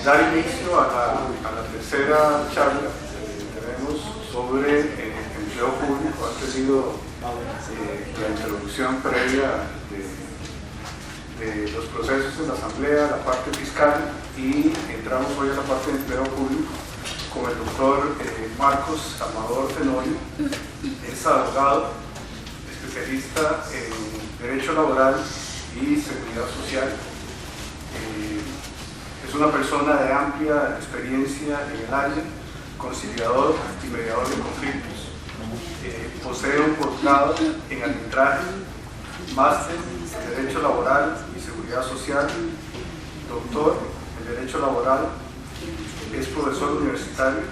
Dar inicio a la tercera charla que tenemos sobre empleo público. Ha sido la introducción previa de los procesos en la Asamblea, la parte fiscal, y entramos hoy a la parte de empleo público con el doctor Marcos Amador Tenorio. Es abogado, especialista en Derecho Laboral y Seguridad Social. Es una persona de amplia experiencia en el área, conciliador y mediador de conflictos. Posee un posgrado en arbitraje, máster en Derecho Laboral y Seguridad Social, doctor en Derecho Laboral, es profesor universitario,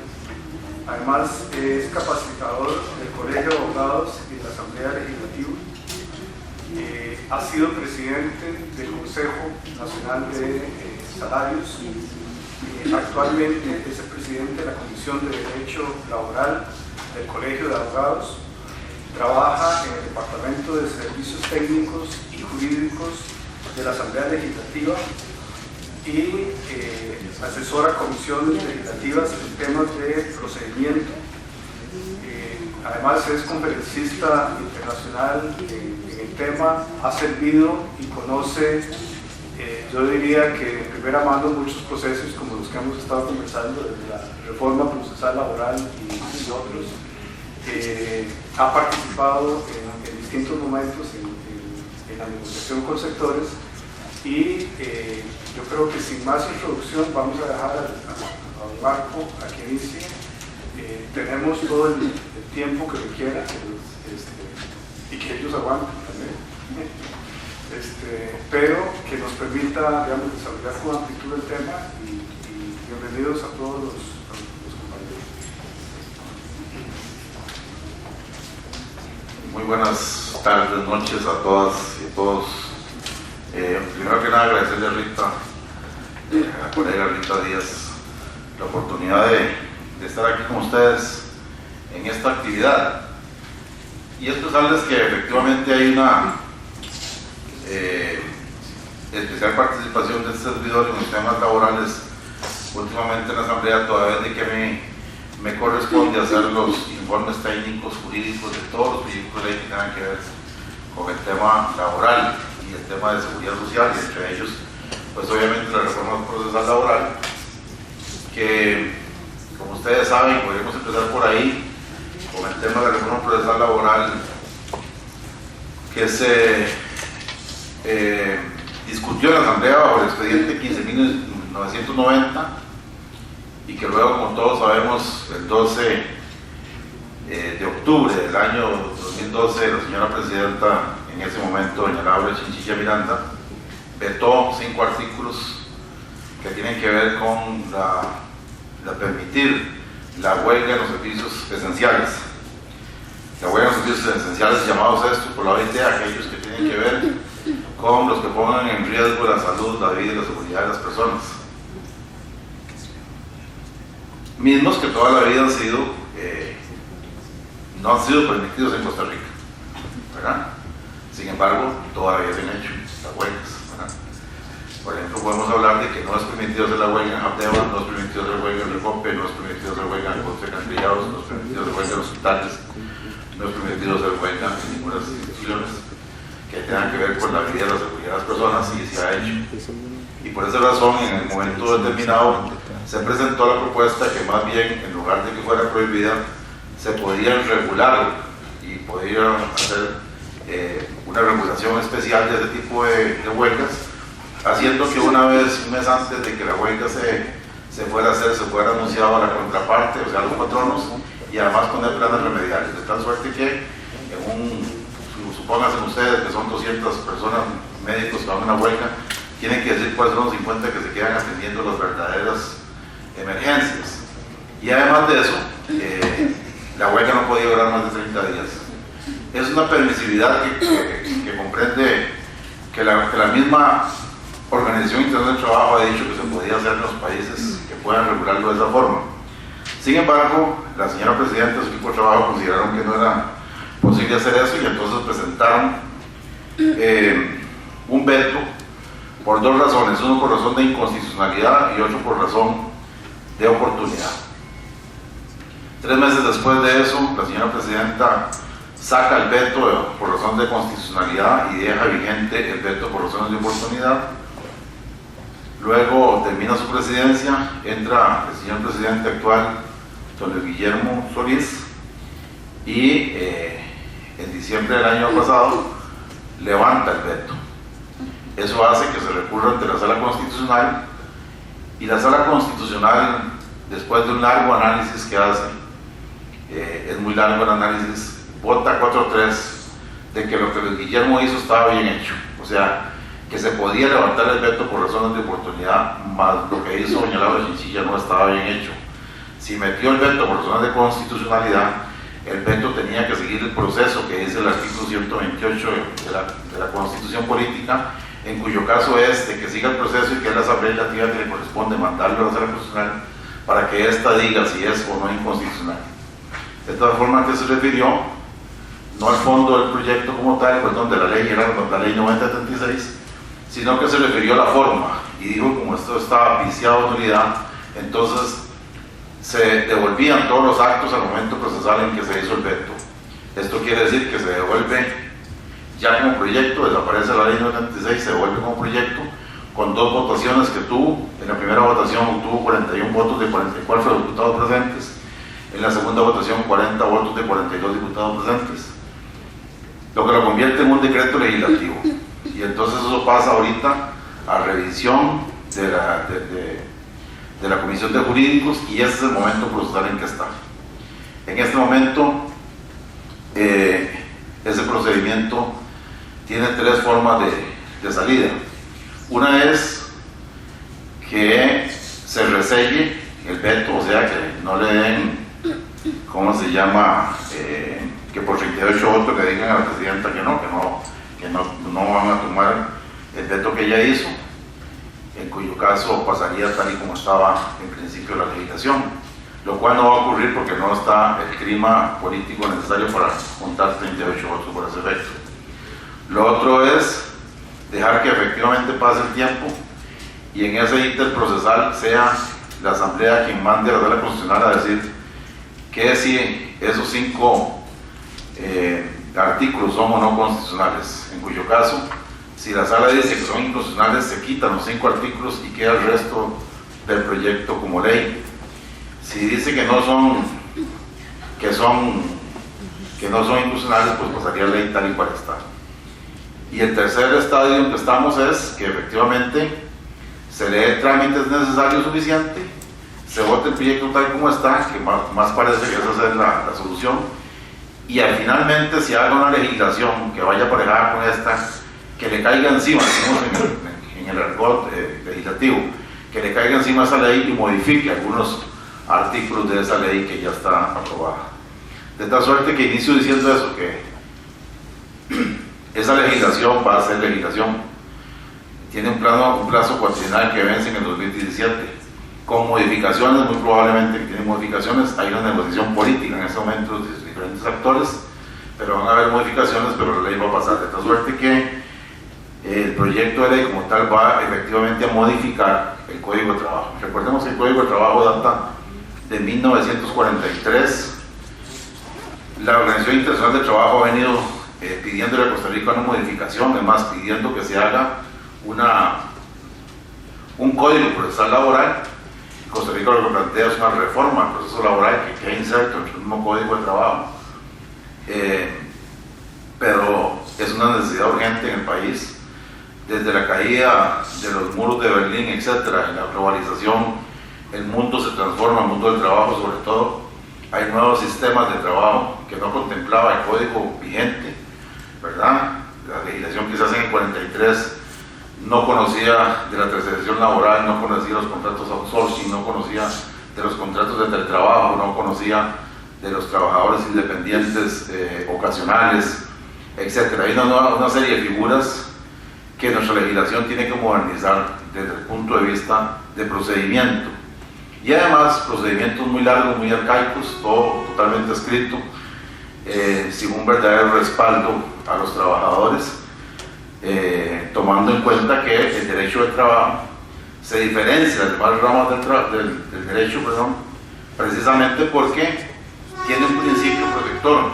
además es capacitador del Colegio de Abogados y de la Asamblea Legislativa. Ha sido presidente del Consejo Nacional de Salarios. Actualmente es el presidente de la Comisión de Derecho Laboral del Colegio de Abogados. Trabaja en el Departamento de Servicios Técnicos y Jurídicos de la Asamblea Legislativa y asesora comisiones legislativas en temas de procedimiento. Además es conferencista internacional en el tema, ha servido y conoce, yo diría que de primera mano, muchos procesos como los que hemos estado conversando, desde la reforma procesal laboral y otros. Ha participado en distintos momentos en la negociación con sectores y yo creo que sin más introducción vamos a dejar a Marco a que inicie. Tenemos todo el tiempo que requiera y que ellos aguanten también, pero que nos permita, digamos, desarrollar con amplitud el tema y bienvenidos a todos los compañeros. Muy buenas tardes, noches a todas y a todos. Primero que nada agradecerle a Rita, a la colega Rita Díaz, la oportunidad de estar aquí con ustedes en esta actividad y expresarles que efectivamente hay una especial participación de este servidor en los temas laborales últimamente en la Asamblea, toda vez de que me corresponde hacer los informes técnicos jurídicos de todos los proyectos de ley que tengan que ver con el tema laboral y el tema de seguridad social, y entre ellos pues obviamente la reforma procesal laboral, que como ustedes saben, podríamos empezar por ahí con el tema de la reforma procesal laboral que se discutió en la Asamblea bajo el expediente 15.990 y que luego, como todos sabemos, el 12 de octubre del año 2012, la señora presidenta, en ese momento, doña Laura Chinchilla Miranda, vetó 5 artículos que tienen que ver con la permitir la huelga en los servicios esenciales. La huelga en los servicios esenciales, llamados estos por la OIT, aquellos que tienen que ver con los que pongan en riesgo la salud, la vida y la seguridad de las personas. Mismos que toda la vida han sido, no han sido permitidos en Costa Rica, ¿verdad? Sin embargo, todavía se han hecho las huelgas, ¿verdad? Por ejemplo, podemos hablar de que no es permitido hacer la huelga en Japdeva, no es permitido hacer huelga en Recope, no es permitido hacer huelga en Contra Cantrillados, no es permitido hacer huelga en hospitales, no es permitido hacer huelga en ninguna instituciones que tengan que ver con la vida y la seguridad de las personas, y se ha hecho. Y por esa razón, en el momento determinado, se presentó la propuesta que más bien, en lugar de que fuera prohibida, se podían regular y podían hacer una regulación especial de ese tipo de huelgas, haciendo que una vez, un mes antes de que la huelga se fuera a hacer, se fuera anunciado a la contraparte, o sea, a los patronos, y además poner planes remediales, de tal suerte que supónganse ustedes que son 200 personas, médicos que van a una huelga, tienen que decir cuáles son los 50 que se quedan atendiendo las verdaderas emergencias. Y además de eso, la huelga no podía durar más de 30 días. Es una permisividad que comprende que la misma Organización Internacional del Trabajo ha dicho que se podía hacer en los países que puedan regularlo de esa forma. Sin embargo, la señora presidenta y su equipo de trabajo consideraron que no era posible hacer eso y entonces presentaron un veto por dos razones, uno por razón de inconstitucionalidad y otro por razón de oportunidad. 3 meses después de eso, la señora presidenta saca el veto por razón de constitucionalidad y deja vigente el veto por razones de oportunidad. Luego termina su presidencia, entra el señor presidente actual, don Luis Guillermo Solís, y en diciembre del año pasado levanta el veto. Eso hace que se recurra ante la Sala Constitucional, y la Sala Constitucional, después de un largo análisis que hace, es muy largo el análisis, vota 4-3 de que lo que Luis Guillermo hizo estaba bien hecho, o sea, que se podía levantar el veto por razones de oportunidad, más lo que hizo doña Laura Chinchilla no estaba bien hecho. Si metió el veto por razones de constitucionalidad, el veto tenía que seguir el proceso que dice el artículo 128 de la Constitución Política, en cuyo caso es de que siga el proceso y que es la Asamblea Legislativa que le corresponde mandarlo a la Sala Constitucional para que ésta diga si es o no inconstitucional. De todas formas, que se refirió no al fondo del proyecto como tal, perdón, de la ley, era la ley 9076, sino que se refirió a la forma y dijo, como esto estaba viciado de nulidad, entonces se devolvían todos los actos al momento procesal en que se hizo el veto. Esto quiere decir que se devuelve ya como proyecto, desaparece la ley 96, se devuelve como proyecto, con 2 votaciones que tuvo. En la primera votación obtuvo 41 votos de 44 diputados presentes, en la segunda votación 40 votos de 42 diputados presentes, lo que lo convierte en un decreto legislativo. Y entonces eso pasa ahorita a revisión de la Comisión de Jurídicos, y ese es el momento procesal en que está. En este momento, ese procedimiento tiene 3 formas de salida. Una es que se reselle el veto, o sea, que no le den, ¿cómo se llama? Que por 38 votos le digan a la presidenta que no van a tomar el veto que ella hizo, en cuyo caso pasaría tal y como estaba en principio la legislación, lo cual no va a ocurrir porque no está el clima político necesario para juntar 38 votos por ese efecto. Lo otro es dejar que efectivamente pase el tiempo y en ese interprocesal sea la Asamblea quien mande a la Sala Constitucional a decir que si esos 5 artículos son o no constitucionales, en cuyo caso, si la Sala dice que son inconstitucionales, se quitan los 5 artículos y queda el resto del proyecto como ley. Si dice que no son inconstitucionales, pues pasaría ley tal y cual está. Y el tercer estadio en que estamos es que efectivamente se le dé trámites necesarios suficiente, se vote el proyecto tal como está, que más parece que esa es la solución, y finalmente se haga una legislación que vaya aparejada con esta, que le caiga encima, decimos en el argot legislativo, que le caiga encima esa ley y modifique algunos artículos de esa ley que ya está aprobada. De tal suerte que inicio diciendo eso, que esa legislación va a ser legislación. Tiene un plazo cuatrienal que vence en el 2017, con modificaciones, muy probablemente que tiene modificaciones. Hay una negociación política en este momento de diferentes actores, pero van a haber modificaciones, pero la ley va a pasar. De tal suerte que el proyecto de ley como tal va efectivamente a modificar el Código de Trabajo. Recordemos que el Código de Trabajo data de 1943. La Organización Internacional del Trabajo ha venido pidiéndole a Costa Rica una modificación, además pidiendo que se haga un código procesal laboral. Costa Rica lo que plantea es una reforma al proceso laboral que queda inserto en el mismo Código de Trabajo, pero es una necesidad urgente en el país. Desde la caída de los muros de Berlín, etcétera, en la globalización, el mundo se transforma, el mundo del trabajo sobre todo. Hay nuevos sistemas de trabajo que no contemplaba el código vigente, ¿verdad? La legislación que se hace en el 43 no conocía de la tercerización laboral, no conocía los contratos outsourcing, no conocía de los contratos de teletrabajo, no conocía de los trabajadores independientes ocasionales, etc. Hay una serie de figuras que nuestra legislación tiene que modernizar desde el punto de vista de procedimiento. Y además procedimientos muy largos, muy arcaicos, todo totalmente escrito, sin un verdadero respaldo a los trabajadores, tomando en cuenta que el derecho del trabajo se diferencia de las demás ramas del derecho, precisamente porque tiene un principio protector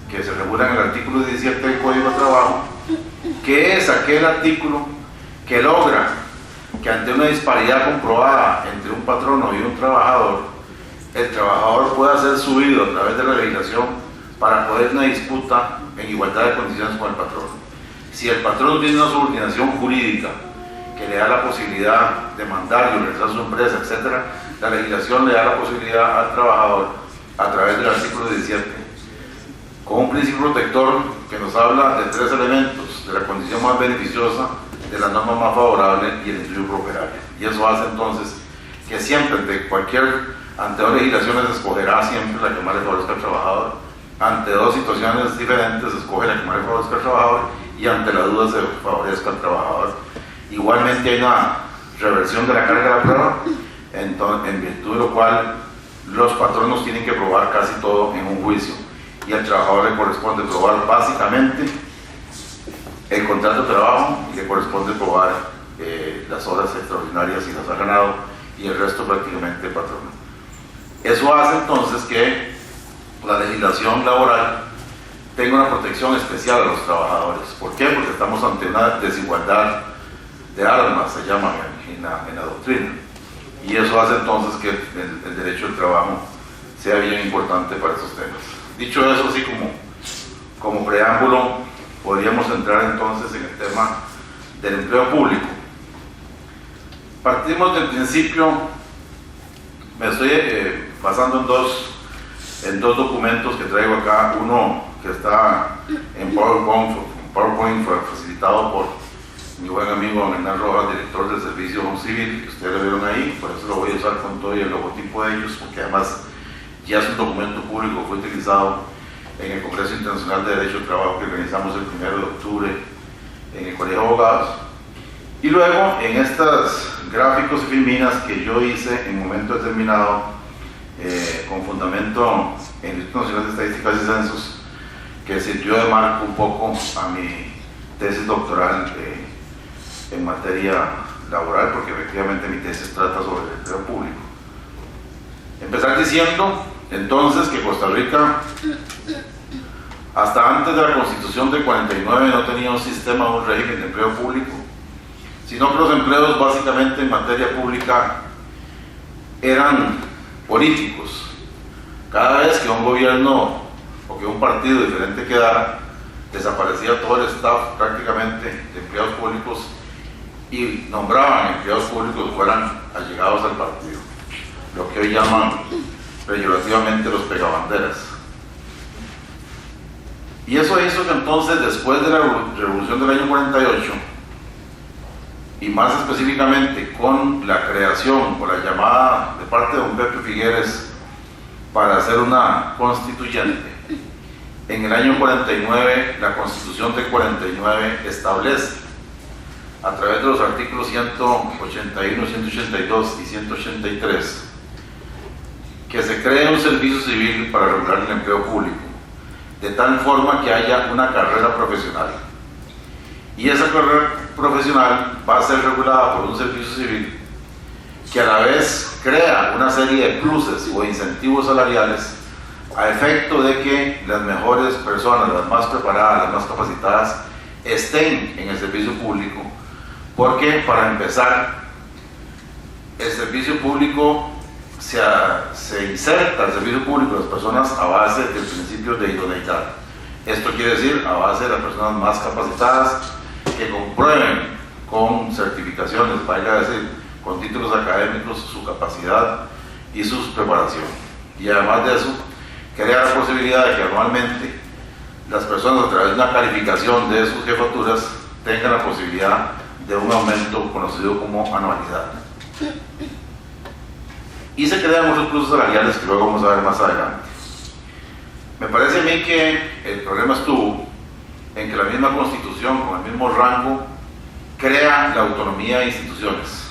que se regula en el artículo 17 del Código de Trabajo, que es aquel artículo que logra que ante una disparidad comprobada entre un patrono y un trabajador, el trabajador pueda ser subido a través de la legislación para poder una disputa en igualdad de condiciones con el patrono. Si el patrono tiene una subordinación jurídica que le da la posibilidad de mandarlo, regresar a su empresa, etc., la legislación le da la posibilidad al trabajador, a través del artículo 17, con un principio protector que nos habla de tres elementos: de la condición más beneficiosa, de la norma más favorable y el estudio operario. Y eso hace entonces que siempre, ante dos legislaciones, se escogerá siempre la que más le favorezca al trabajador. Ante dos situaciones diferentes, se escoge la que más le favorezca al trabajador, y ante la duda se favorezca al trabajador. Igualmente hay una reversión de la carga de la prueba, en virtud de lo cual los patronos tienen que probar casi todo en un juicio, y al trabajador le corresponde probar básicamente el contrato de trabajo, y le corresponde probar las horas extraordinarias si las ha ganado, y el resto prácticamente el patrono. Eso hace entonces que la legislación laboral tenga una protección especial a los trabajadores. ¿Por qué? Porque estamos ante una desigualdad de armas, se llama en la doctrina, y eso hace entonces que el derecho del trabajo sea bien importante para esos temas. Dicho eso, así como preámbulo, podríamos entrar entonces en el tema del empleo público. Partimos del principio. Me estoy basando en dos documentos que traigo acá, uno que está en PowerPoint facilitado por mi buen amigo Hernán Rojas, director del Servicio Civil, que ustedes lo vieron ahí, por eso lo voy a usar con todo y el logotipo de ellos, porque además ya es un documento público, fue utilizado en el Congreso Internacional de Derecho del Trabajo que organizamos el 1 de octubre en el Colegio de Abogados. Y luego en estos gráficos y filminas que yo hice en un momento determinado, con fundamento en el Instituto Nacional de Estadísticas y Censos, que sirvió de marco un poco a mi tesis doctoral en materia laboral, porque efectivamente mi tesis trata sobre el empleo público. Empezar diciendo entonces que Costa Rica, hasta antes de la Constitución del 49, no tenía un sistema o un régimen de empleo público, sino que los empleos básicamente en materia pública eran políticos. Cada vez que un gobierno o que un partido diferente quedara, desaparecía todo el staff prácticamente de empleados públicos y nombraban empleados públicos que fueran allegados al partido, lo que hoy llaman peyorativamente los pegabanderas. Y eso hizo que entonces, después de la revolución del año 48, y más específicamente con la creación o la llamada de parte de don Pepe Figueres para hacer una constituyente, en el año 49, la Constitución del 49 establece, a través de los artículos 181, 182 y 183, que se cree un servicio civil para regular el empleo público, de tal forma que haya una carrera profesional. Y esa carrera profesional va a ser regulada por un servicio civil que a la vez crea una serie de pluses o incentivos salariales a efecto de que las mejores personas, las más preparadas, las más capacitadas, estén en el servicio público, porque para empezar, el servicio público se inserta al servicio público de las personas a base del principio de idoneidad. Esto quiere decir a base de las personas más capacitadas que comprueben con certificaciones, vaya a decir, con títulos académicos, su capacidad y su preparación. Y además de eso, crea la posibilidad de que anualmente las personas, a través de una calificación de sus jefaturas, tengan la posibilidad de un aumento conocido como anualidad. Y se crean muchos pluses salariales que luego vamos a ver más adelante. Me parece a mí que el problema estuvo en que la misma Constitución, con el mismo rango, crea la autonomía de instituciones.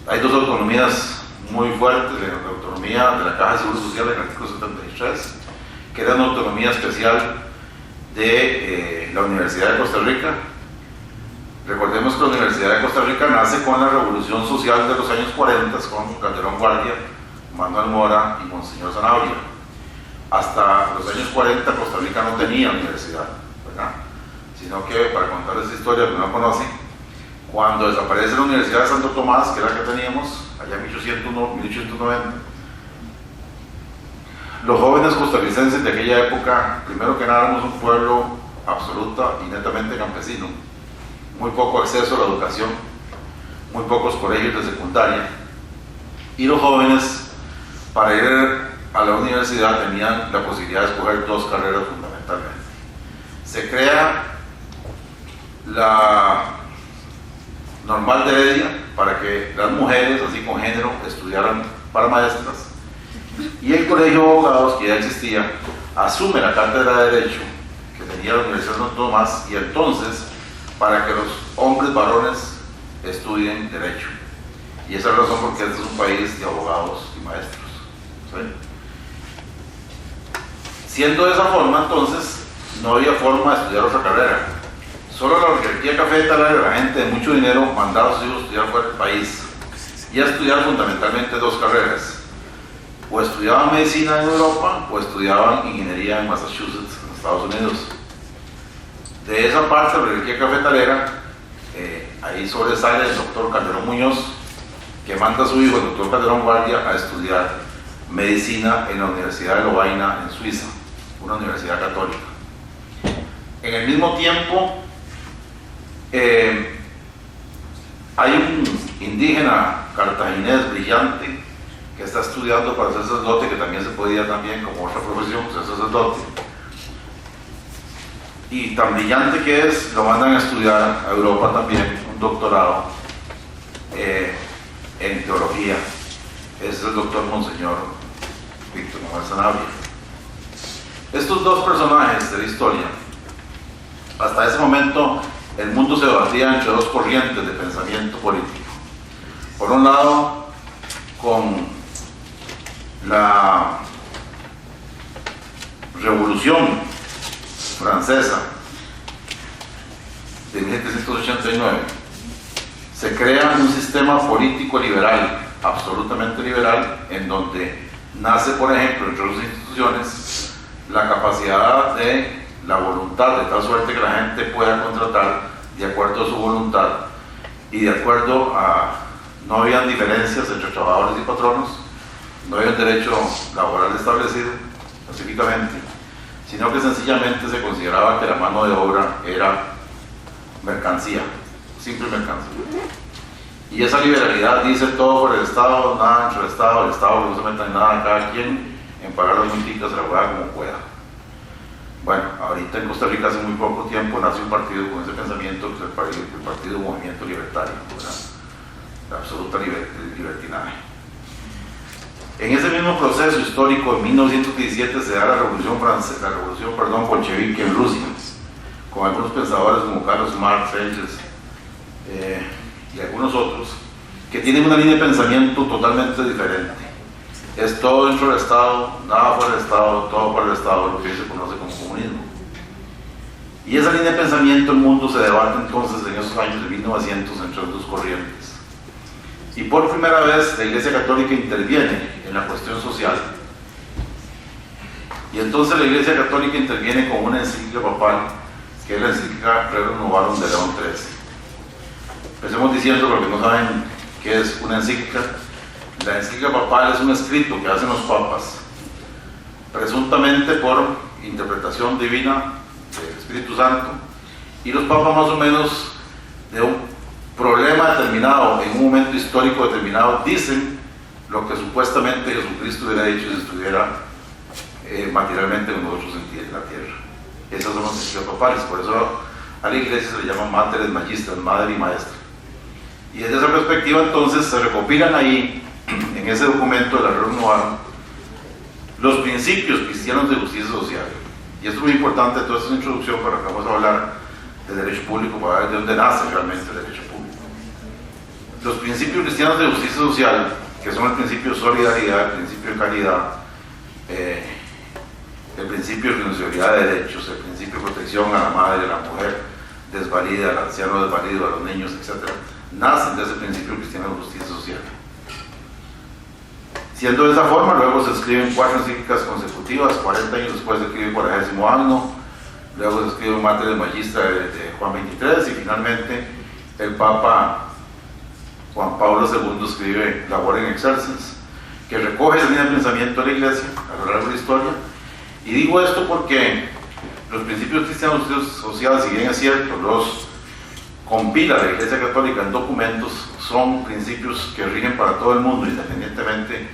Hay dos autonomías muy fuertes: la autonomía de la Caja de Seguro Social en el artículo 73, que era una autonomía especial de la Universidad de Costa Rica. Recordemos que la Universidad de Costa Rica nace con la Revolución Social de los años 40, con Calderón Guardia, Manuel Mora y Monseñor Zanabria. Hasta los años 40 Costa Rica no tenía universidad, ¿verdad? Sino que, para contar esta historia que no conocen, cuando desaparece la Universidad de Santo Tomás, que era la que teníamos allá en 1890, los jóvenes costarricenses de aquella época, primero que nada, éramos un pueblo absoluta y netamente campesino, muy poco acceso a la educación, muy pocos colegios de secundaria, y los jóvenes, para ir a la universidad, tenían la posibilidad de escoger dos carreras fundamentalmente. Se crea la Normal de Heredia para que las mujeres, así con género, estudiaran para maestras, y el Colegio de Abogados, que ya existía, asume la cátedra de Derecho que tenía la Universidad de Santo Tomás, y entonces para que los hombres varones estudien Derecho. Y esa es la razón por qué este es un país de abogados y maestros, ¿sí? Siendo de esa forma, entonces, no había forma de estudiar otra carrera. Solo la oligarquía cafetalera, la gente de mucho dinero, mandaba a sus hijos a estudiar fuera del país, y a estudiar fundamentalmente dos carreras: o estudiaban medicina en Europa, o estudiaban ingeniería en Massachusetts, en Estados Unidos. De esa parte de la oligarquía cafetalera, ahí sobresale el doctor Calderón Muñoz, que manda a su hijo, el doctor Calderón Guardia, a estudiar medicina en la Universidad de Lovaina, en Suiza, una universidad católica. En el mismo tiempo, hay un indígena cartaginés brillante que está estudiando para ser sacerdote, que también se podía también como otra profesión ser sacerdote, y tan brillante que es, lo mandan a estudiar a Europa también, un doctorado en teología. Ese es el doctor Monseñor Víctor Manuel Zanabria. Estos dos personajes de la historia, hasta ese momento el mundo se debatía entre dos corrientes de pensamiento político. Por un lado, con la Revolución Francesa de 1789, se crea un sistema político liberal, absolutamente liberal, en donde nace, por ejemplo, entre otras instituciones, la capacidad de la voluntad, de tal suerte que la gente pueda contratar de acuerdo a su voluntad y de acuerdo a... no habían diferencias entre trabajadores y patronos, no había un derecho laboral establecido específicamente, sino que sencillamente se consideraba que la mano de obra era mercancía, simple mercancía. Y esa liberalidad dice: todo por el Estado, nada entre el Estado no se meta en nada, cada quien en pagar las multitas se la juega como pueda. Bueno, ahorita en Costa Rica hace muy poco tiempo nace un partido con ese pensamiento, que es el Partido Movimiento Libertario, ¿verdad? La absoluta libertinaje. En ese mismo proceso histórico, en 1917 se da la revolución bolchevique en Rusia, con algunos pensadores como Carlos Marx, Engels y algunos otros, que tienen una línea de pensamiento totalmente diferente. Es todo dentro del Estado, nada fuera del Estado, todo para el Estado, lo que se conoce como comunismo. Y esa línea de pensamiento, el mundo se debate entonces en esos años de 1900 entre dos corrientes. Y por primera vez la Iglesia Católica interviene en la cuestión social. Y entonces la Iglesia Católica interviene con una encíclica papal, que es la encíclica Rerum Novarum de León XIII. Empecemos diciendo, porque no saben qué es una encíclica. La encíclica papal es un escrito que hacen los papas, presuntamente por interpretación divina del Espíritu Santo, y los papas más o menos de un problema determinado, en un momento histórico determinado, dicen lo que supuestamente Jesucristo hubiera dicho si estuviera materialmente con nosotros en la tierra. Esas son las encíclicas papales, por eso a la Iglesia se le llama Mater et Magistras, madre y maestra. Y desde esa perspectiva entonces se recopilan ahí, en ese documento de la Rerum Novarum, los principios cristianos de justicia social. Y esto es muy importante, toda esta introducción para que vamos a hablar de derecho público, para ver de dónde nace realmente el derecho público. Los principios cristianos de justicia social, que son el principio de solidaridad, el principio de caridad, el principio de renunciabilidad de derechos, el principio de protección a la madre, a la mujer desvalida, al anciano desvalido, a los niños, etc., nacen de ese principio cristiano de justicia social. Siendo de esa forma, luego se escriben 4 encíclicas consecutivas, 40 años después se escribe por 40º año, luego se escribe un Mater de Magistra de Juan XXIII, y finalmente el Papa Juan Pablo II escribe Labor in Excelsis, que recoge esa línea de pensamiento de la Iglesia a lo largo de la historia. Y digo esto porque los principios cristianos sociales, si bien es cierto, los compila la Iglesia Católica en documentos, son principios que rigen para todo el mundo, independientemente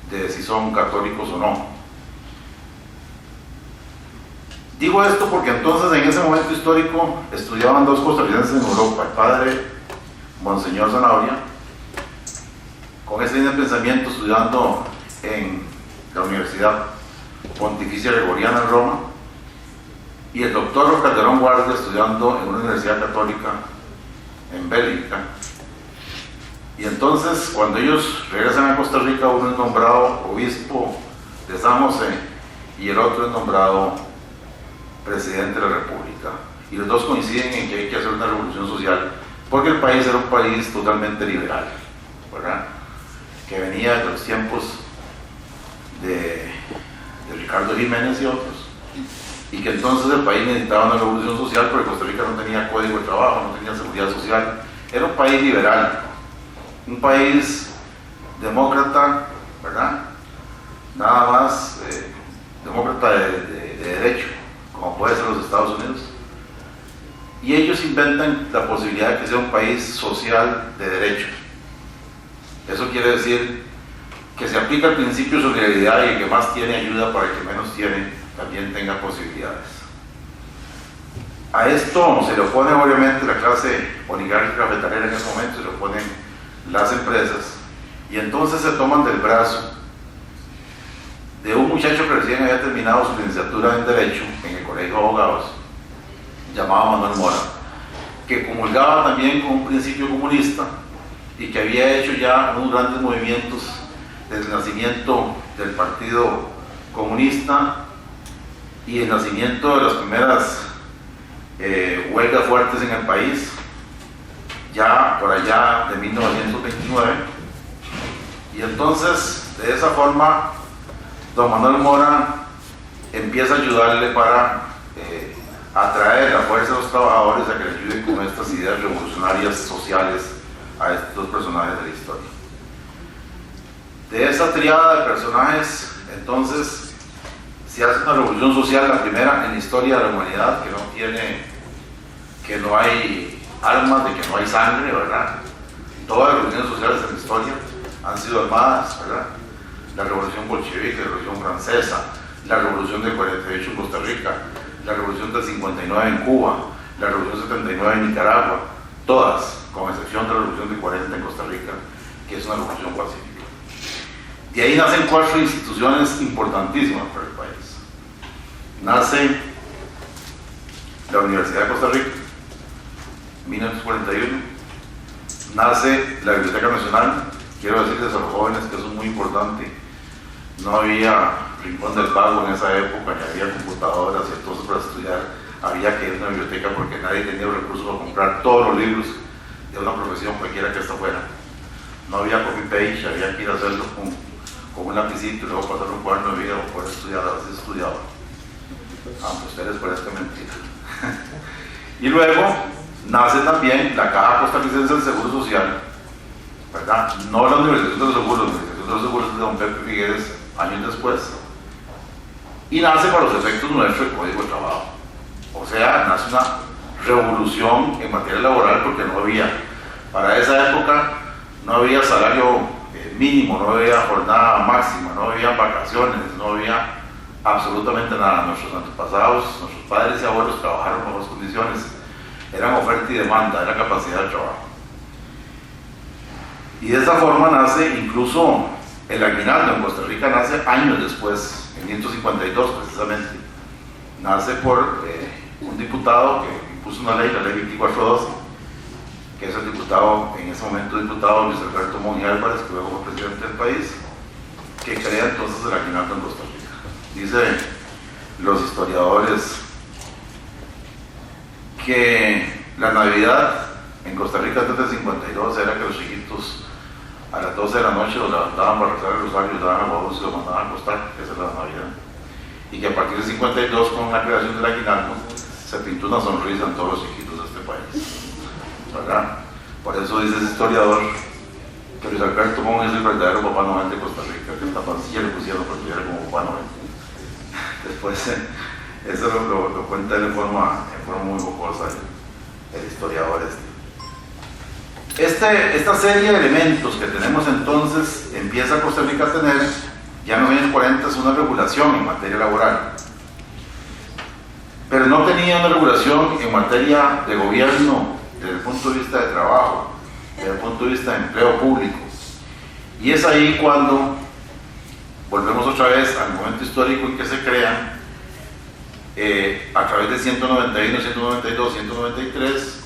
de si son católicos o no. Digo esto porque entonces en ese momento histórico estudiaban 2 costarricenses en Europa, el padre Monseñor Zanabria, con esa línea de pensamiento estudiando en la Universidad Pontificia Gregoriana en Roma, y el doctor Calderón Guardia estudiando en una universidad católica en Bélgica. Y entonces, cuando ellos regresan a Costa Rica, uno es nombrado obispo de San José y el otro es nombrado presidente de la República. Y los dos coinciden en que hay que hacer una revolución social, porque el país era un país totalmente liberal, ¿verdad? Que venía de los tiempos de Ricardo Jiménez y otros, y que entonces el país necesitaba una revolución social porque Costa Rica no tenía código de trabajo, no tenía seguridad social, era un país liberal, un país demócrata, ¿verdad? Nada más demócrata de derecho, como puede ser los Estados Unidos. Y ellos inventan la posibilidad de que sea un país social de derecho. Eso quiere decir que se aplica el principio de solidaridad y el que más tiene ayuda para el que menos tiene también tenga posibilidades. A esto se le opone obviamente la clase oligárquica cafetalera en ese momento, se le oponen las empresas, y entonces se toman del brazo de un muchacho que recién había terminado su licenciatura en Derecho en el Colegio de Abogados, llamado Manuel Mora, que comulgaba también con un principio comunista y que había hecho ya unos grandes movimientos desde el nacimiento del Partido Comunista y el nacimiento de las primeras huelgas fuertes en el país, ya por allá de 1929. Y entonces, de esa forma, don Manuel Mora empieza a ayudarle para atraer la fuerza de los trabajadores a que le ayuden con estas ideas revolucionarias sociales a estos 2 personajes de la historia. De esa triada de personajes, entonces, se hace una revolución social, la primera en la historia de la humanidad, que no hay armas, de que no hay sangre, ¿verdad? Todas las revoluciones sociales en la historia han sido armadas, ¿verdad? La revolución bolchevique, la revolución francesa, la revolución del 48 en Costa Rica, la revolución del 59 en Cuba, la revolución 79 en Nicaragua, todas, con excepción de la revolución del 40 en Costa Rica, que es una revolución pacífica. De ahí nacen 4 instituciones importantísimas para el país. Nace la Universidad de Costa Rica, 1941. Nace la Biblioteca Nacional. Quiero decirles a los jóvenes que eso es muy importante. No había rincón del vago en esa época, ni había computadoras, y entonces para estudiar había que ir a una biblioteca porque nadie tenía los recursos para comprar todos los libros de una profesión cualquiera que esta fuera. No había copy-page, había que ir a hacerlo con un lapicito y luego pasar un cuaderno de vida o poder estudiar, así se estudiaba. Aunque ustedes parezca mentira. Y luego nace también la Caja Costarricense del Seguro Social, ¿verdad? No la Universidad de los Seguros, la Universidad de los Seguros de don Pepe Figueres, años después. Y nace para los efectos nuestros el Código de Trabajo. O sea, nace una revolución en materia laboral porque no había, para esa época, no había salario mínimo, no había jornada máxima, no había vacaciones, no había absolutamente nada. Nuestros antepasados, nuestros padres y abuelos trabajaron en bajas condiciones, eran oferta y demanda, era capacidad de trabajo. Y de esa forma nace incluso El aguinaldo en Costa Rica nace años después, en 1952 precisamente. Nace por un diputado que impuso una ley, la ley 2412, que es el diputado, en ese momento diputado Luis Alberto Monge Álvarez, que luego fue presidente del país, que crea entonces el aguinaldo en Costa Rica. Dice los historiadores que la Navidad en Costa Rica desde el 52 era que los chiquitos a las 12 de la noche los levantaban para rezar el rosario, los daban a huevos y los mandaban a acostar, esa es la Navidad. Y que a partir del 52, con la creación del aguinaldo, se pintó una sonrisa en todos los chiquitos de este país, ¿verdad? Por eso dice ese historiador que Luis Alberto Monge es el verdadero Papá Noel de Costa Rica, que esta pancilla le pusieron porque era como Papá Noel. Después, eso lo cuenta él en forma muy jocosa el historiador Esta serie de elementos que tenemos entonces empieza Costa Rica a tener, ya en los años 40, es una regulación en materia laboral. Pero no tenía una regulación en materia de gobierno desde el punto de vista de trabajo, desde el punto de vista de empleo público. Y es ahí cuando volvemos otra vez al momento histórico en que se crean, a través de 191, 192, 193,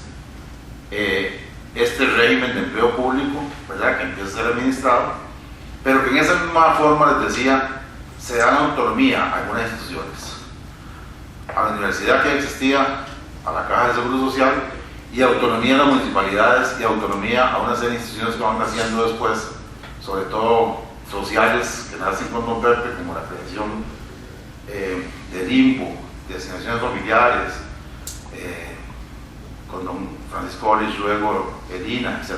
este régimen de empleo público, ¿verdad?, que empieza a ser administrado, pero que en esa misma forma, les decía, se dan autonomía a algunas instituciones. A la universidad que existía, a la Caja de Seguro Social, y autonomía a las municipalidades y autonomía a una serie de instituciones que van naciendo después, sobre todo sociales, que nacen con Don Pepe, como la creación del INPO, de asignaciones familiares, con Don Francisco Orich, luego el INA, etc.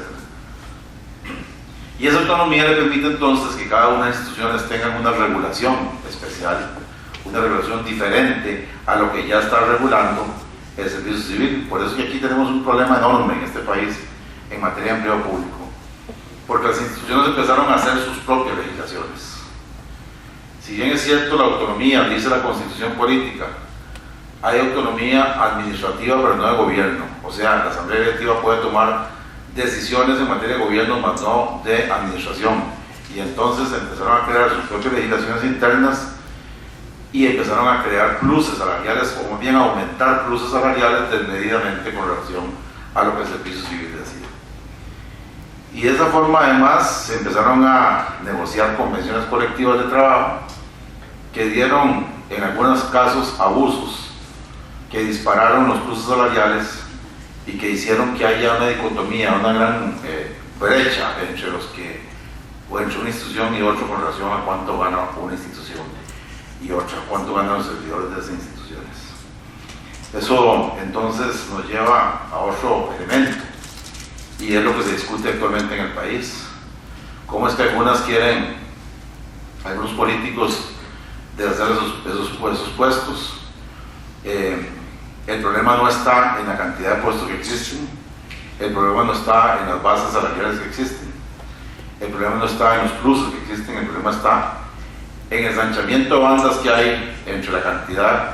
Y esa autonomía le permite entonces que cada una de las instituciones tengan una regulación especial, una regulación diferente a lo que ya está regulando el servicio civil. Por eso que aquí tenemos un problema enorme en este país en materia de empleo público, porque las instituciones empezaron a hacer sus propias legislaciones. Si bien es cierto la autonomía, dice la Constitución Política, hay autonomía administrativa pero no de gobierno, o sea, la Asamblea Legislativa puede tomar decisiones en materia de gobierno mas no de administración, y entonces empezaron a crear sus propias legislaciones internas y empezaron a crear pluses salariales, o más bien a aumentar pluses salariales desmedidamente con relación a lo que el servicio civil decía. Y de esa forma además se empezaron a negociar convenciones colectivas de trabajo que dieron en algunos casos abusos, que dispararon los pluses salariales y que hicieron que haya una dicotomía, una gran brecha entre los que, o entre una institución y otra con relación a cuánto gana una institución y otra, cuánto ganan los servidores de esas instituciones. Eso entonces nos lleva a otro elemento, y es lo que se discute actualmente en el país. Cómo es que algunos políticos, deshacer esos puestos. El problema no está en la cantidad de puestos que existen, el problema no está en las bases salariales que existen, el problema no está en los pluses que existen, el problema está en el ensanchamiento de bandas que hay entre la cantidad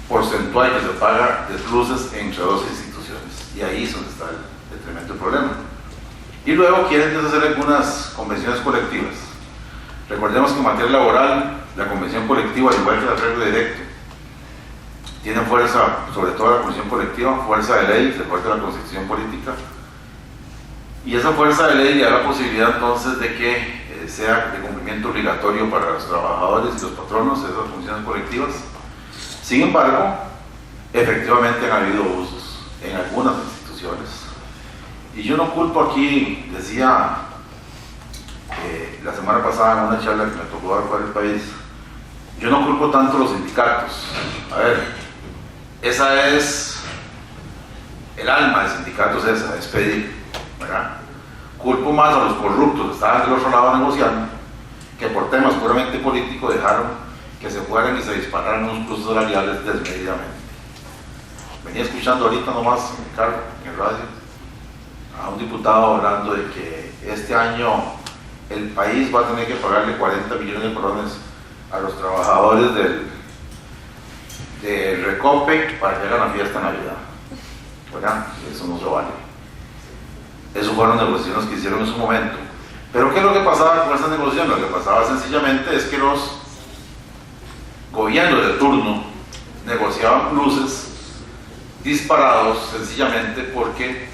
porcentual que se paga de pluses entre dos instituciones, y ahí es donde está el tremendo problema. Y luego quieren deshacer algunas convenciones colectivas. Recordemos que en materia laboral, la convención colectiva, al igual que el arreglo directo, tiene fuerza, sobre todo la convención colectiva, fuerza de ley, de acuerdo a la Constitución Política, y esa fuerza de ley le da la posibilidad entonces de que sea de cumplimiento obligatorio para los trabajadores y los patronos de esas funciones colectivas. Sin embargo, efectivamente han habido abusos en algunas instituciones, y yo no culpo aquí, decía la semana pasada en una charla que me tocó dar fuera del país, yo no culpo tanto a los sindicatos. A ver, esa es el alma de sindicatos, esa es pedir, ¿verdad? Culpo más a los corruptos que estaban del otro lado negociando, que por temas puramente políticos dejaron que se fueran y se dispararan unos pluses salariales desmedidamente. Venía escuchando ahorita nomás en el carro, en el radio, a un diputado hablando de que este año el país va a tener que pagarle 40 millones de colones a los trabajadores del Recope para que hagan la fiesta de Navidad. Bueno, eso no se vale. Eso fueron negociaciones que hicieron en su momento, Pero ¿qué es lo que pasaba con esta negociación? Lo que pasaba sencillamente es que los gobiernos de turno negociaban pluses disparados sencillamente porque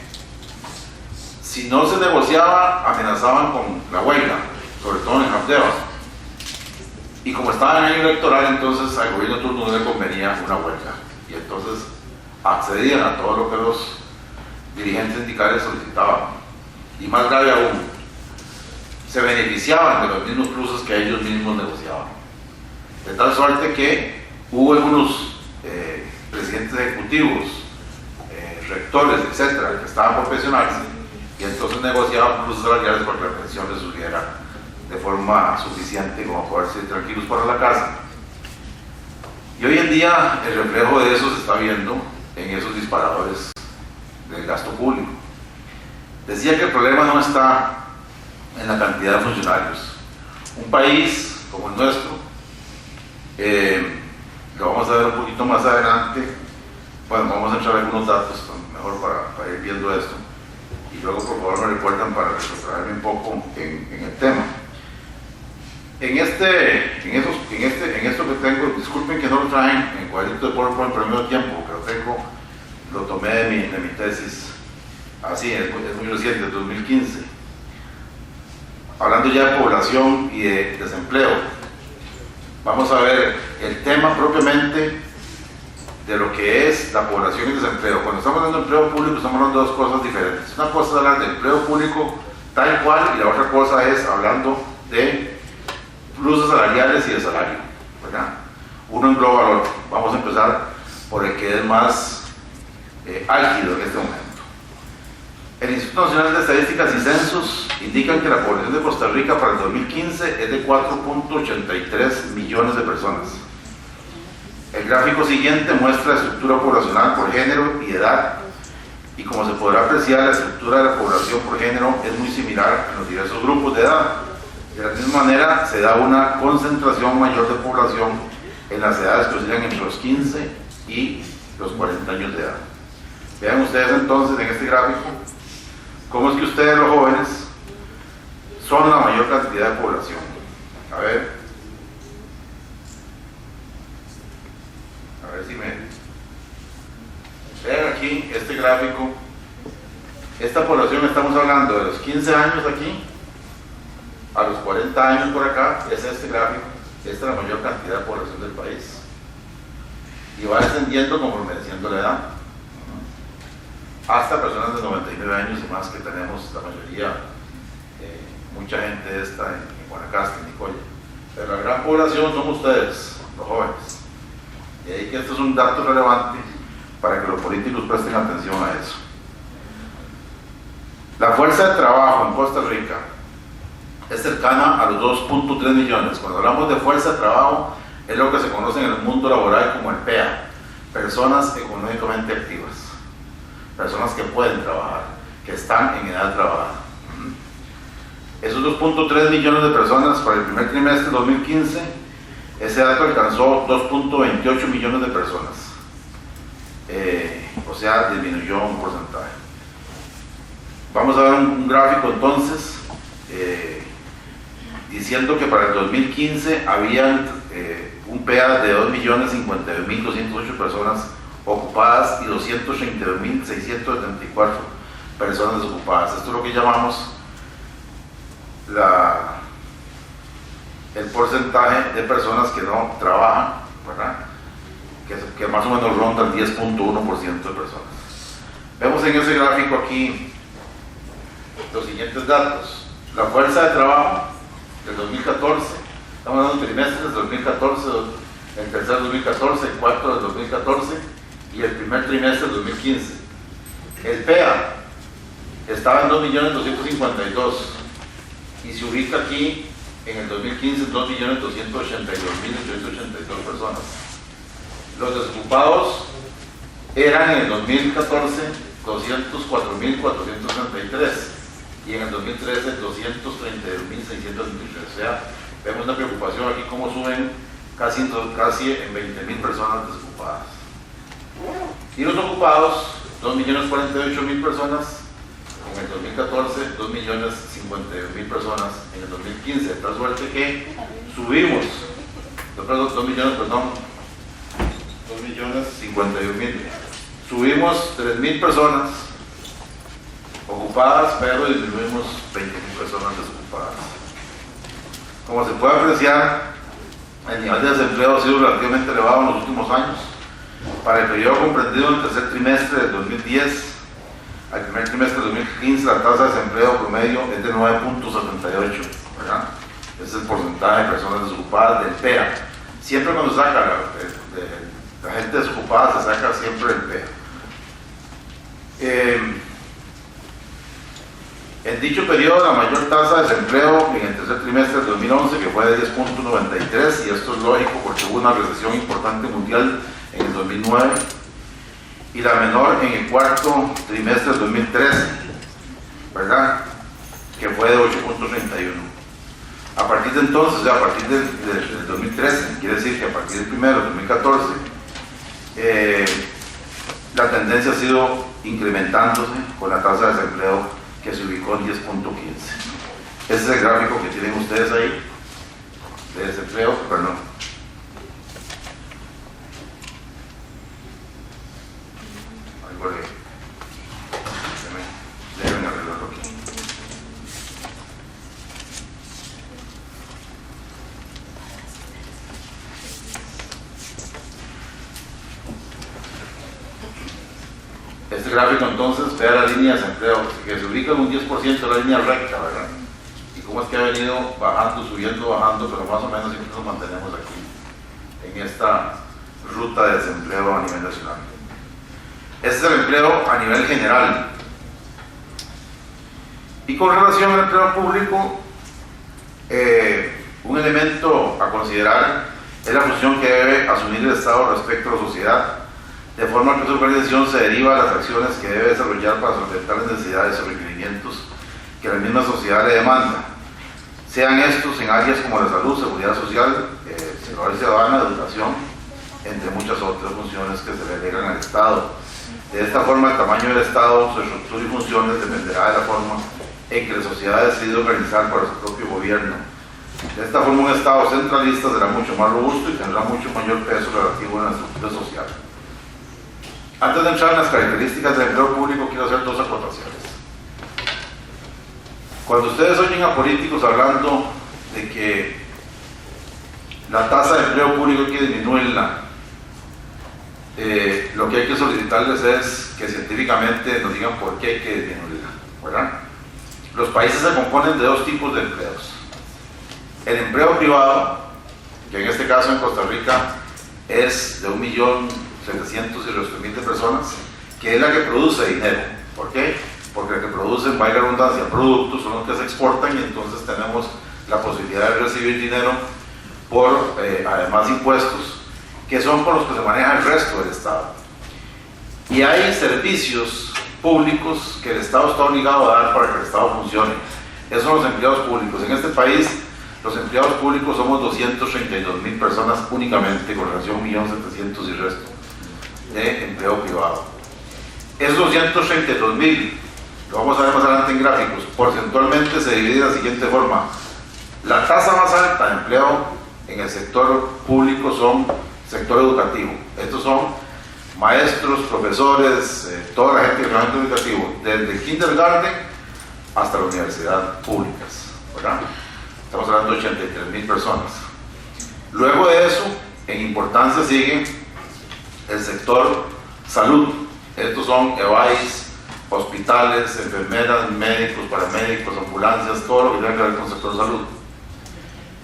si no se negociaba amenazaban con la huelga, sobre todo en Habdeba. Y como estaba en año electoral, entonces al gobierno de turno no le convenía una huelga. Y entonces accedían a todo lo que los dirigentes sindicales solicitaban. Y más grave aún, se beneficiaban de los mismos pluses que ellos mismos negociaban. De tal suerte que hubo algunos presidentes ejecutivos, rectores, etcétera, que estaban por pensionarse y entonces negociaban pluses salariales para que la pensión les subiera de forma suficiente como poder ser tranquilos para la casa. Y hoy en día el reflejo de eso se está viendo en esos disparadores del gasto público. Decía que el problema no está en la cantidad de funcionarios. Un país como el nuestro, lo vamos a ver un poquito más adelante, bueno, vamos a entrar algunos datos mejor para ir viendo esto, y luego por favor me recuerdan para retrotraerme un poco en el tema. En esto que tengo, disculpen que no lo traen en cuadrito de PowerPoint por el mismo tiempo, que lo tomé de mi tesis, así, es muy reciente, 2015, hablando ya de población y de desempleo. Vamos a ver el tema propiamente de lo que es la población y el desempleo. Cuando estamos hablando de empleo público, estamos hablando de dos cosas diferentes. Una cosa es hablar de empleo público tal cual, y la otra cosa es hablando de pluses salariales y de salario, ¿verdad? Uno engloba al otro. Vamos a empezar por el que es más álgido en este momento. El Instituto Nacional de Estadísticas y Censos indican que la población de Costa Rica para el 2015 es de 4.83 millones de personas. El gráfico siguiente muestra la estructura poblacional por género y edad, y como se podrá apreciar, la estructura de la población por género es muy similar en los diversos grupos de edad. De la misma manera, se da una concentración mayor de población en las edades que oscilan entre los 15 y los 40 años de edad. Vean ustedes entonces en este gráfico cómo es que ustedes, los jóvenes, son la mayor cantidad de población. A ver si me... Vean aquí este gráfico. Esta población, estamos hablando de los 15 años aquí a los 40 años por acá, es este gráfico. Esta es la mayor cantidad de población del país. Y va descendiendo conforme desciende la edad, hasta personas de 99 años y más, que tenemos la mayoría, mucha gente esta en Guanacaste, en Nicoya. Pero la gran población son ustedes, los jóvenes. Y ahí que esto es un dato relevante para que los políticos presten atención a eso. La fuerza de trabajo en Costa Rica es cercana a los 2.3 millones. Cuando hablamos de fuerza de trabajo, es lo que se conoce en el mundo laboral como el PEA, personas económicamente activas, personas que pueden trabajar, que están en edad de trabajar. Esos 2.3 millones de personas para el primer trimestre de 2015, ese dato alcanzó 2.28 millones de personas, o sea, disminuyó un porcentaje. Vamos a ver un gráfico entonces, diciendo que para el 2015 habían un PEA de 2.052.208 personas ocupadas y 232.674 personas desocupadas. Esto es lo que llamamos el porcentaje de personas que no trabajan, ¿verdad? Que más o menos ronda el 10.1% de personas. Vemos en ese gráfico aquí los siguientes datos. La fuerza de trabajo del 2014, estamos hablando de trimestres del 2014, el tercer 2014, el cuarto del 2014 y el primer trimestre del 2015. El PEA estaba en 2.252.000 y se ubica aquí en el 2015 en 2.282.882 personas. Los desocupados eran en el 2014 204.463 y en el 2013 232.623. O sea, vemos una preocupación aquí como suben casi en 20.000 personas desocupadas. Y los ocupados, 2.048.000 personas en el 2014, 2.051.000 personas en el 2015, de tal suerte que subimos, 2.051.000, subimos 3.000 personas ocupadas, pero disminuimos 20.000 personas desocupadas. Como se puede apreciar, el nivel de desempleo ha sido relativamente elevado en los últimos años. Para el periodo comprendido en el tercer trimestre del 2010 al primer trimestre del 2015, la tasa de desempleo promedio es de 9.78, ¿verdad? Ese es el porcentaje de personas desocupadas del PEA. Siempre cuando se saca la gente desocupada, se saca siempre el PEA. En dicho periodo, la mayor tasa de desempleo en el tercer trimestre del 2011, que fue de 10.93, y esto es lógico porque hubo una recesión importante mundial en el 2009, y la menor en el cuarto trimestre del 2013, ¿verdad? Que fue de 8.31. A partir de entonces, o sea, a partir del 2013, quiere decir que a partir del primero del 2014, la tendencia ha sido incrementándose con la tasa de desempleo que se ubicó en 10.15. Ese es el gráfico que tienen ustedes ahí, de desempleo, perdón. Deben arreglarlo aquí. Este gráfico entonces vea la línea de desempleo que se ubica en un 10% de la línea recta, ¿verdad? Y cómo es que ha venido bajando, subiendo, bajando, pero más o menos siempre nos mantenemos aquí en esta ruta de desempleo a nivel nacional. Este es el empleo a nivel general. Y con relación al empleo público, un elemento a considerar es la función que debe asumir el Estado respecto a la sociedad, de forma que su organización se deriva de las acciones que debe desarrollar para solventar las necesidades o requerimientos que la misma sociedad le demanda, sean estos en áreas como la salud, seguridad social, seguridad ciudadana, educación, entre muchas otras funciones que se le delegan al Estado. De esta forma, el tamaño del Estado, su estructura y funciones dependerá de la forma en que la sociedad ha decidido organizar para su propio gobierno. De esta forma, un Estado centralista será mucho más robusto y tendrá mucho mayor peso relativo en la estructura social. Antes de entrar en las características del empleo público, quiero hacer dos acotaciones. Cuando ustedes oyen a políticos hablando de que la tasa de empleo público hay que disminuirla, lo que hay que solicitarles es que científicamente nos digan por qué hay que disminuirla, ¿verdad? Los países se componen de dos tipos de empleos. El empleo privado, que en este caso en Costa Rica es de 1.700.000 de personas, que es la que produce dinero. ¿Por qué? Porque la que producen, valga la redundancia, productos son los que se exportan, y entonces tenemos la posibilidad de recibir dinero por, además, impuestos, que son con los que se maneja el resto del Estado. Y hay servicios públicos que el Estado está obligado a dar para que el Estado funcione. Esos son los empleados públicos. En este país, los empleados públicos somos 232.000 personas únicamente, con relación a 1.700.000 y resto de empleo privado. Esos 232.000, lo vamos a ver más adelante en gráficos, porcentualmente se divide de la siguiente forma. La tasa más alta de empleo en el sector público son sector educativo. Estos son maestros, profesores, toda la gente del reglamento educativo, desde el kindergarten hasta la universidad públicas, ¿verdad? Estamos hablando de 83.000 personas. Luego de eso, en importancia sigue el sector salud. Estos son EVAIS, hospitales, enfermeras, médicos, paramédicos, ambulancias, todo lo que tiene que ver con el sector salud.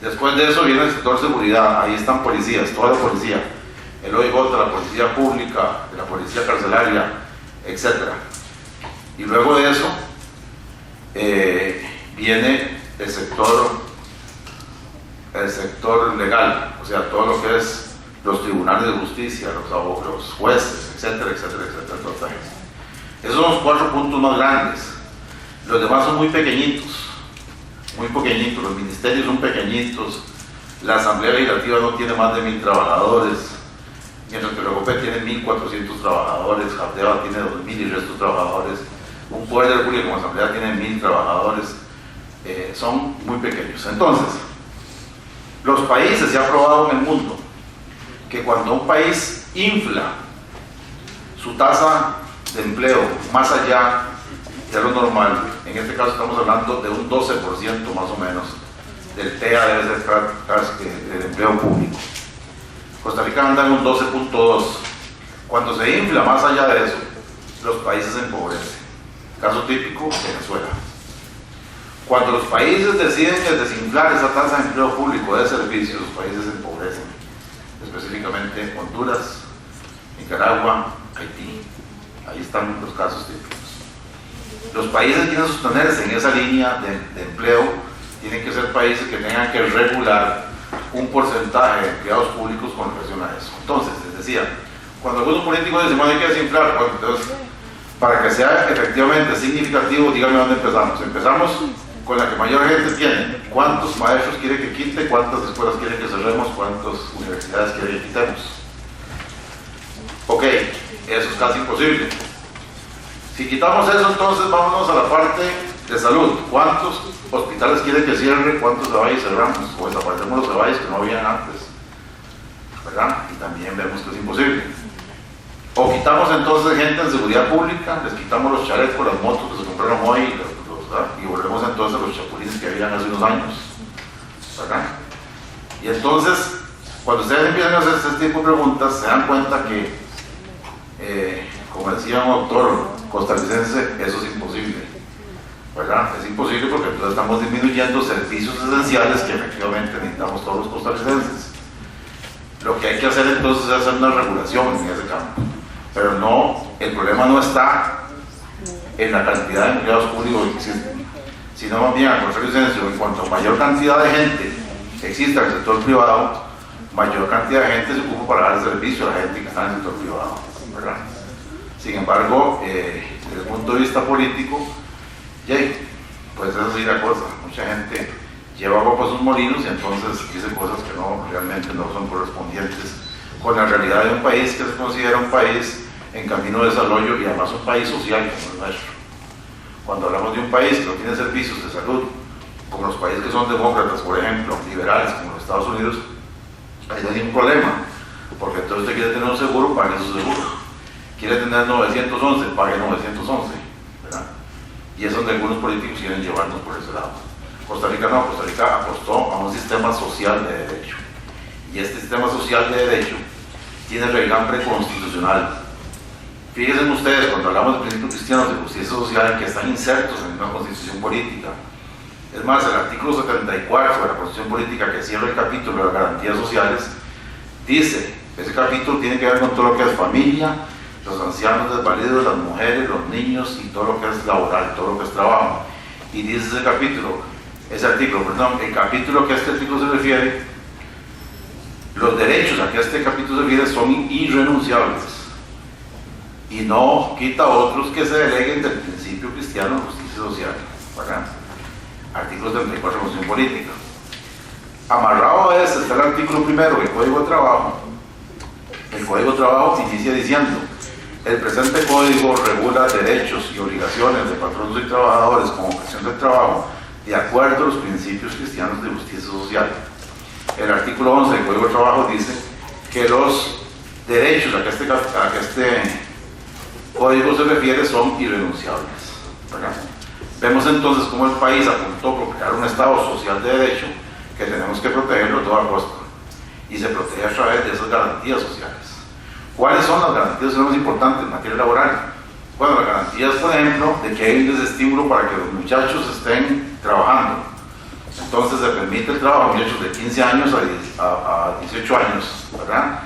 Después de eso viene el sector seguridad. Ahí están policías, toda la policía, el OIJ, la policía pública, la policía carcelaria, etc. Y luego de eso viene el sector legal, o sea, todo lo que es los tribunales de justicia, los jueces, etcétera, etcétera, etcétera. Esos son los 4 puntos más grandes. Los demás son muy pequeñitos, los ministerios son pequeñitos, la Asamblea Legislativa no tiene más de 1.000 trabajadores, mientras que la OCOPE tiene 1.400 trabajadores, Habdeba tiene 2.000 y restos trabajadores, Un poder de la República como asamblea tiene 1000 trabajadores, son muy pequeños. Entonces, los países, se ha probado en el mundo que cuando un país infla su tasa de empleo más allá de lo normal, en este caso estamos hablando de un 12% más o menos del TEA, debe ser del empleo público. Costa Rica anda en un 12.2. Cuando se infla más allá de eso, los países se empobrecen. Caso típico, Venezuela. Cuando los países deciden desinflar esa tasa de empleo público de servicios, los países se empobrecen. Específicamente Honduras, Nicaragua, Haití. Ahí están los casos típicos. Los países que quieren sostenerse en esa línea de empleo tienen que ser países que tengan que regular un porcentaje de empleados públicos con relación a eso. Entonces, les decía, cuando algunos políticos dicen, bueno, hay que desinflar, bueno, entonces, para que sea efectivamente significativo, díganme dónde empezamos. Empezamos con la que mayor gente tiene. ¿Cuántos maestros quiere que quite? ¿Cuántas escuelas quiere que cerremos? ¿Cuántas universidades quiere que quitemos? Ok, eso es casi imposible. Si quitamos eso, entonces vámonos a la parte de salud. ¿Cuántos hospitales quiere que cierre? ¿Cuántos CEBAYES cerramos? O desaparecemos los CEBAYES que no habían antes, ¿verdad? Y también vemos que es imposible. O quitamos entonces gente en seguridad pública, les quitamos los chalecos, las motos que se compraron hoy, y volvemos entonces a los chapulines que habían hace unos años, ¿verdad? Y entonces, cuando ustedes empiezan a hacer este tipo de preguntas, se dan cuenta que, como decía un autor costarricense, eso es imposible, ¿verdad? Es imposible porque entonces estamos disminuyendo servicios esenciales que efectivamente necesitamos todos los costarricenses. Lo que hay que hacer entonces es hacer una regulación en ese campo, pero no, el problema no está en la cantidad de empleados públicos que existen, sino más bien, al contrario, en cuanto a mayor cantidad de gente exista en el sector privado, mayor cantidad de gente se ocupa para dar el servicio a la gente que está en el sector privado, ¿verdad? Sin embargo, desde el punto de vista político, pues eso sí la cosa, mucha gente lleva agua por sus molinos y entonces dice cosas que no, realmente no son correspondientes con la realidad de un país que se considera un país en camino de desarrollo y además un país social como el nuestro. Cuando hablamos de un país que no tiene servicios de salud, como los países que son demócratas, por ejemplo, liberales como los Estados Unidos, ahí no hay ningún problema, porque entonces usted quiere tener un seguro, pague su seguro. Quiere tener 911, pague 911, ¿verdad? Y es donde algunos políticos quieren llevarnos por ese lado. Costa Rica no, Costa Rica apostó a un sistema social de derecho. Y este sistema social de derecho tiene regambre constitucional. Fíjense ustedes, cuando hablamos de principios cristianos de justicia social, que están insertos en una constitución política. Es más, el artículo 74 de la constitución política que cierra el capítulo de las garantías sociales, dice, ese capítulo tiene que ver con todo lo que es familia, los ancianos desvalidos, las mujeres, los niños y todo lo que es laboral, todo lo que es trabajo. Y dice ese artículo, el capítulo que a este artículo se refiere, los derechos a que este capítulo se refiere son irrenunciables y no quita otros que se deleguen del principio cristiano de justicia social, ¿verdad? Artículo 34 de la Constitución Política. Amarrado a este está el artículo primero del Código de Trabajo. El Código de Trabajo inicia diciendo: el presente código regula derechos y obligaciones de patronos y trabajadores como ocasión del trabajo de acuerdo a los principios cristianos de justicia social. El artículo 11 del Código de Trabajo dice que los derechos a que este código se refiere son irrenunciables, ¿verdad? Vemos entonces cómo el país apuntó por crear un Estado social de derecho que tenemos que protegerlo a toda costa, y se protege a través de esas garantías sociales. ¿Cuáles son las garantías más importantes en materia laboral? Bueno, las garantías, por ejemplo, de que hay un desestímulo para que los muchachos estén trabajando. Entonces se permite el trabajo a muchachos de 15 años a 18 años, ¿verdad?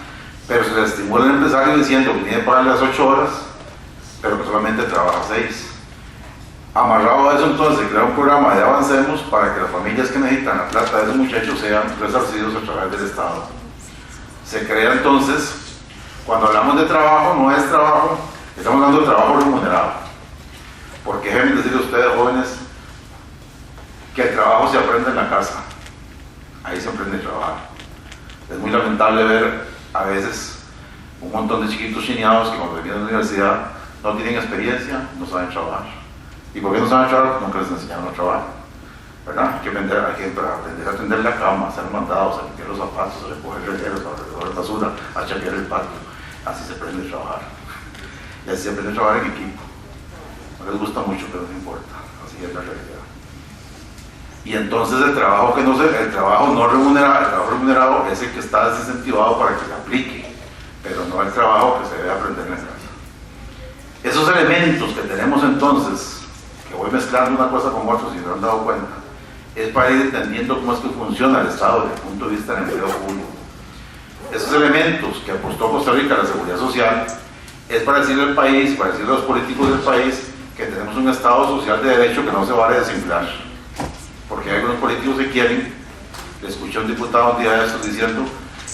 Pero se les estimula al empresario diciendo que tiene que pagarle las 8 horas, pero que solamente trabaja 6. Amarrado a eso, entonces se crea un programa de Avancemos para que las familias que necesitan la plata de esos muchachos sean resarcidos a través del Estado. Se crea entonces, cuando hablamos de trabajo, no es trabajo, estamos hablando de trabajo remunerado. Porque déjenme decirles a ustedes, jóvenes, que el trabajo se aprende en la casa. Ahí se aprende a trabajar. Es muy lamentable ver a veces un montón de chiquitos chineados que cuando vienen a la universidad no tienen experiencia, no saben trabajar. ¿Y por qué no saben trabajar? Nunca les enseñaron a trabajar, ¿verdad? Hay que aprender a tender la cama, a hacer mandados, a limpiar los zapatos, a recoger regueros, a recoger basura, a chapear el patio. Así se aprende a trabajar. Y así se aprende a trabajar en equipo. No les gusta mucho, pero no importa. Así es la realidad. Y entonces el trabajo no remunerado, el trabajo remunerado es el que está desincentivado para que se aplique, pero no el trabajo que se debe aprender en la casa. Esos elementos que tenemos entonces, que voy mezclando una cosa con otra si no han dado cuenta, es para ir entendiendo cómo es que funciona el Estado desde el punto de vista del empleo público. Esos elementos que apostó Costa Rica a la seguridad social es para decirle al país, para decirle a los políticos del país que tenemos un Estado social de derecho que no se vale desinflar. Porque hay algunos políticos que quieren, le escuché a un diputado un día de estos diciendo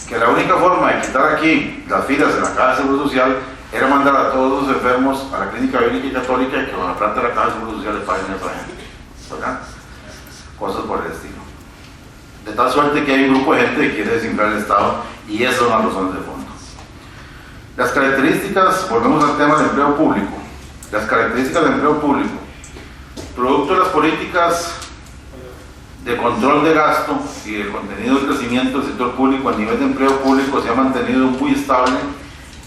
que la única forma de quitar aquí las filas en la Caja de Seguro Social era mandar a todos los enfermos a la Clínica Bíblica y Católica y que con la plata de la Caja de Seguro Social le paguen a esa gente, ¿verdad? Cosas por el estilo. De tal suerte que hay un grupo de gente que quiere desinflar el Estado y esas son las razones de fondo. Las características, volvemos al tema del empleo público. Las características del empleo público, producto de las políticas de control de gasto y del contenido de crecimiento del sector público a nivel de empleo público se ha mantenido muy estable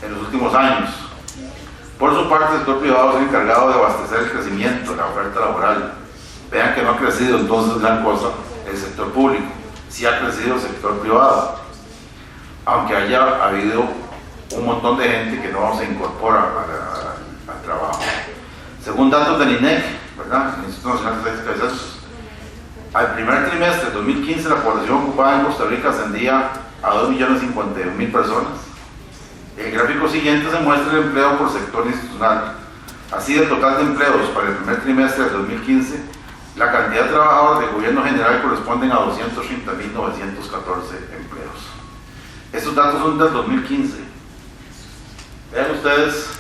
en los últimos años. Por su parte, el sector privado se ha encargado de abastecer el crecimiento, la oferta laboral. Vean que no ha crecido entonces gran cosa el sector público, sí ha crecido el sector privado, aunque haya habido un montón de gente que no se incorpora al trabajo. Según datos del INEC, ¿verdad? El Instituto Nacional de Estadística de Censos, al primer trimestre de 2015 la población ocupada en Costa Rica ascendía a 2.051.000 personas. El gráfico siguiente se muestra el empleo por sector institucional. Así, del total de empleos para el primer trimestre de 2015, la cantidad de trabajadores del gobierno general corresponden a 230.914 empleos. Estos datos son del 2015. Vean ustedes,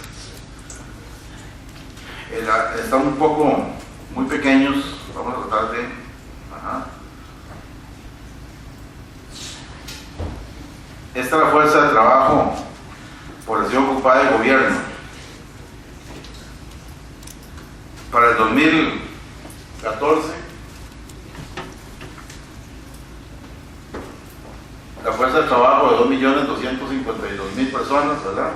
están un poco muy pequeños. Vamos a tratar de... Esta es la fuerza de trabajo, población ocupada del gobierno. Para el 2014, la fuerza de trabajo de 2.252.000 personas, ¿verdad?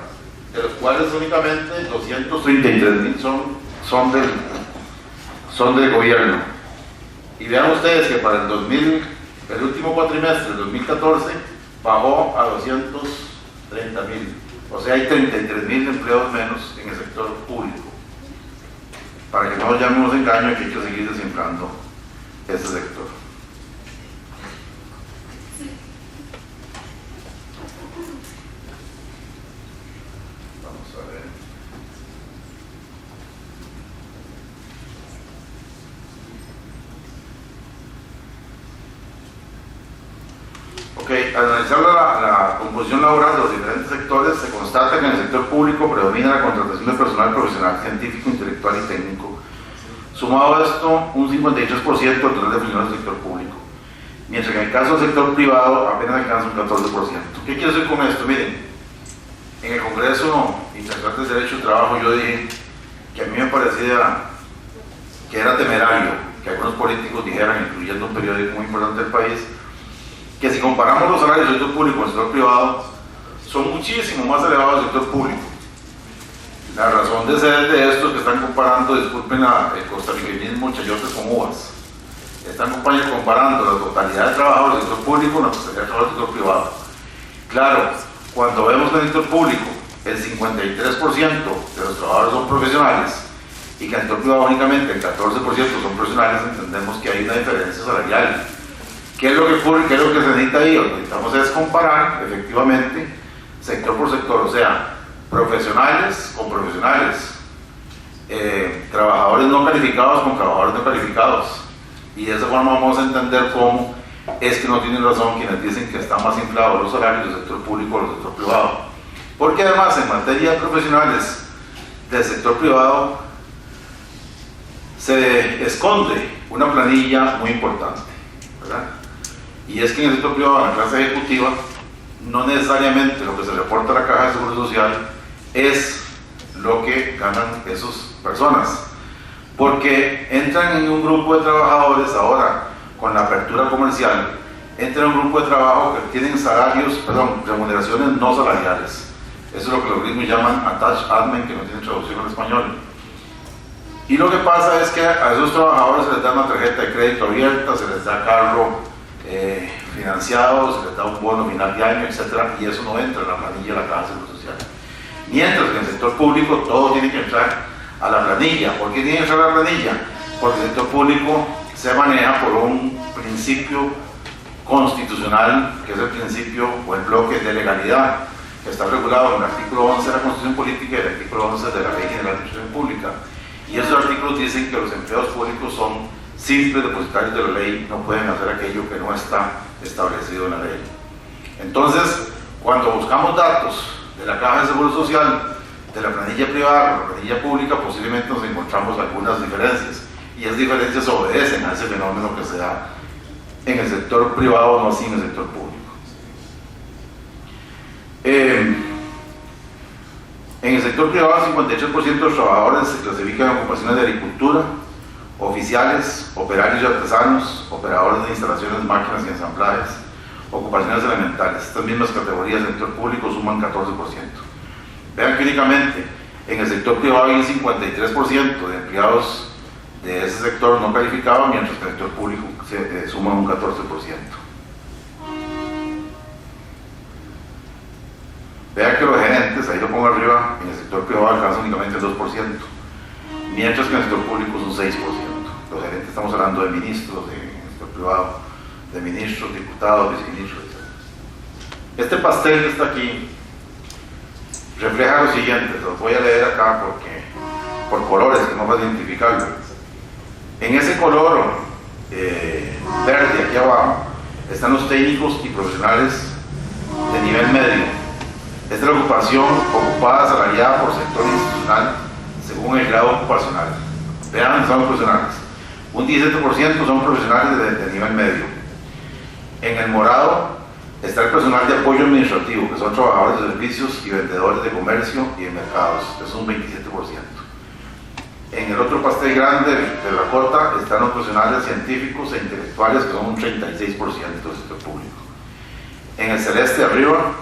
De los cuales únicamente 233.000 son del gobierno. Y vean ustedes que para el último cuatrimestre del 2014 bajó a 230.000. O sea, hay 33.000 empleos menos en el sector público. Para que no nos llamemos engaño, que hay que seguir desinflando ese sector. Vamos a ver. Ok, al analizar la composición laboral de los diferentes sectores, se constata que en el sector público predomina la contratación de personal profesional, científico, intelectual y técnico. Sumado a esto, un 53% del total de funcionarios del sector público, mientras que en el caso del sector privado apenas alcanza un 14%. ¿Qué quiero decir con esto? Miren, en el Congreso Internacional del Derecho del Trabajo yo dije que a mí me parecía que era temerario que algunos políticos dijeran, incluyendo un periódico muy importante del país, que si comparamos los salarios del sector público con el sector privado, son muchísimo más elevados del sector público. La razón de ser de estos que están comparando, disculpen el costarriqueñismo, chayotes con uvas, están comparando la totalidad de trabajo del sector público con la totalidad de trabajo del sector privado. Claro, cuando vemos que en el sector público el 53% de los trabajadores son profesionales y que en el sector privado únicamente el 14% son profesionales, entendemos que hay una diferencia salarial. ¿Qué es lo que ocurre? ¿Qué es lo que se necesita ahí? Lo que necesitamos es comparar efectivamente sector por sector, o sea, profesionales con profesionales, trabajadores no calificados con trabajadores no calificados, y de esa forma vamos a entender cómo es que no tienen razón quienes dicen que están más inflados los salarios del sector público o del sector privado, porque además en materia de profesionales del sector privado se esconde una planilla muy importante, ¿verdad? Y es que en el sector privado, en la clase ejecutiva, no necesariamente lo que se reporta a la Caja de Seguro Social es lo que ganan esas personas. porque entran en un grupo de trabajadores ahora, con la apertura comercial, entran en un grupo de trabajo que tienen remuneraciones no salariales. Eso es lo que los gringos llaman attached admin, que no tiene traducción al español. Y lo que pasa es que a esos trabajadores se les da una tarjeta de crédito abierta, se les da carro financiado, se les da un bono final de año, etc. Y eso no entra en la planilla de la Caja de Seguro Social. Mientras que en el sector público todo tiene que entrar a la planilla. ¿Por qué tiene que entrar a la planilla? Porque el sector público se maneja por un principio constitucional, que es el principio o el bloque de legalidad, que está regulado en el artículo 11 de la Constitución Política y el artículo 11 de la Ley General de Administración Pública. Y esos artículos dicen que los empleados públicos son simples depositarios de la ley, no pueden hacer aquello que no está establecido en la ley. Entonces, cuando buscamos datos de la Caja de Seguro Social, de la planilla privada o la planilla pública, posiblemente nos encontramos algunas diferencias, y esas diferencias obedecen a ese fenómeno que se da en el sector privado, no así en el sector público. En el sector privado, el 53% de los trabajadores se clasifican en ocupaciones de agricultura, oficiales, operarios y artesanos, operadores de instalaciones, máquinas y ensamblajes, ocupaciones elementales. Estas mismas categorías del sector público suman 14%. Vean que únicamente en el sector privado hay un 53% de empleados de ese sector no calificados, mientras que en el sector público se suman un 14%. Vean que los gerentes, ahí lo pongo arriba, en el sector privado alcanzan únicamente el 2%, mientras que en el sector público es un 6%. Los gerentes, estamos hablando de ministros, en el sector privado, de ministros, diputados, viceministros, etc. Este pastel que está aquí refleja lo siguiente, los voy a leer acá por colores, que no vas a identificarlo. En ese color verde aquí abajo están los técnicos y profesionales de nivel medio. Esta es la ocupación ocupada salariada por sector institucional según el grado ocupacional. Vean, son profesionales. Un 17% son profesionales de nivel medio. En el morado está el personal de apoyo administrativo, que son trabajadores de servicios y vendedores de comercio y de mercados. Eso es un 27%. En el otro pastel grande de la cota están los profesionales científicos e intelectuales, que son un 36% del sector público. En el celeste arriba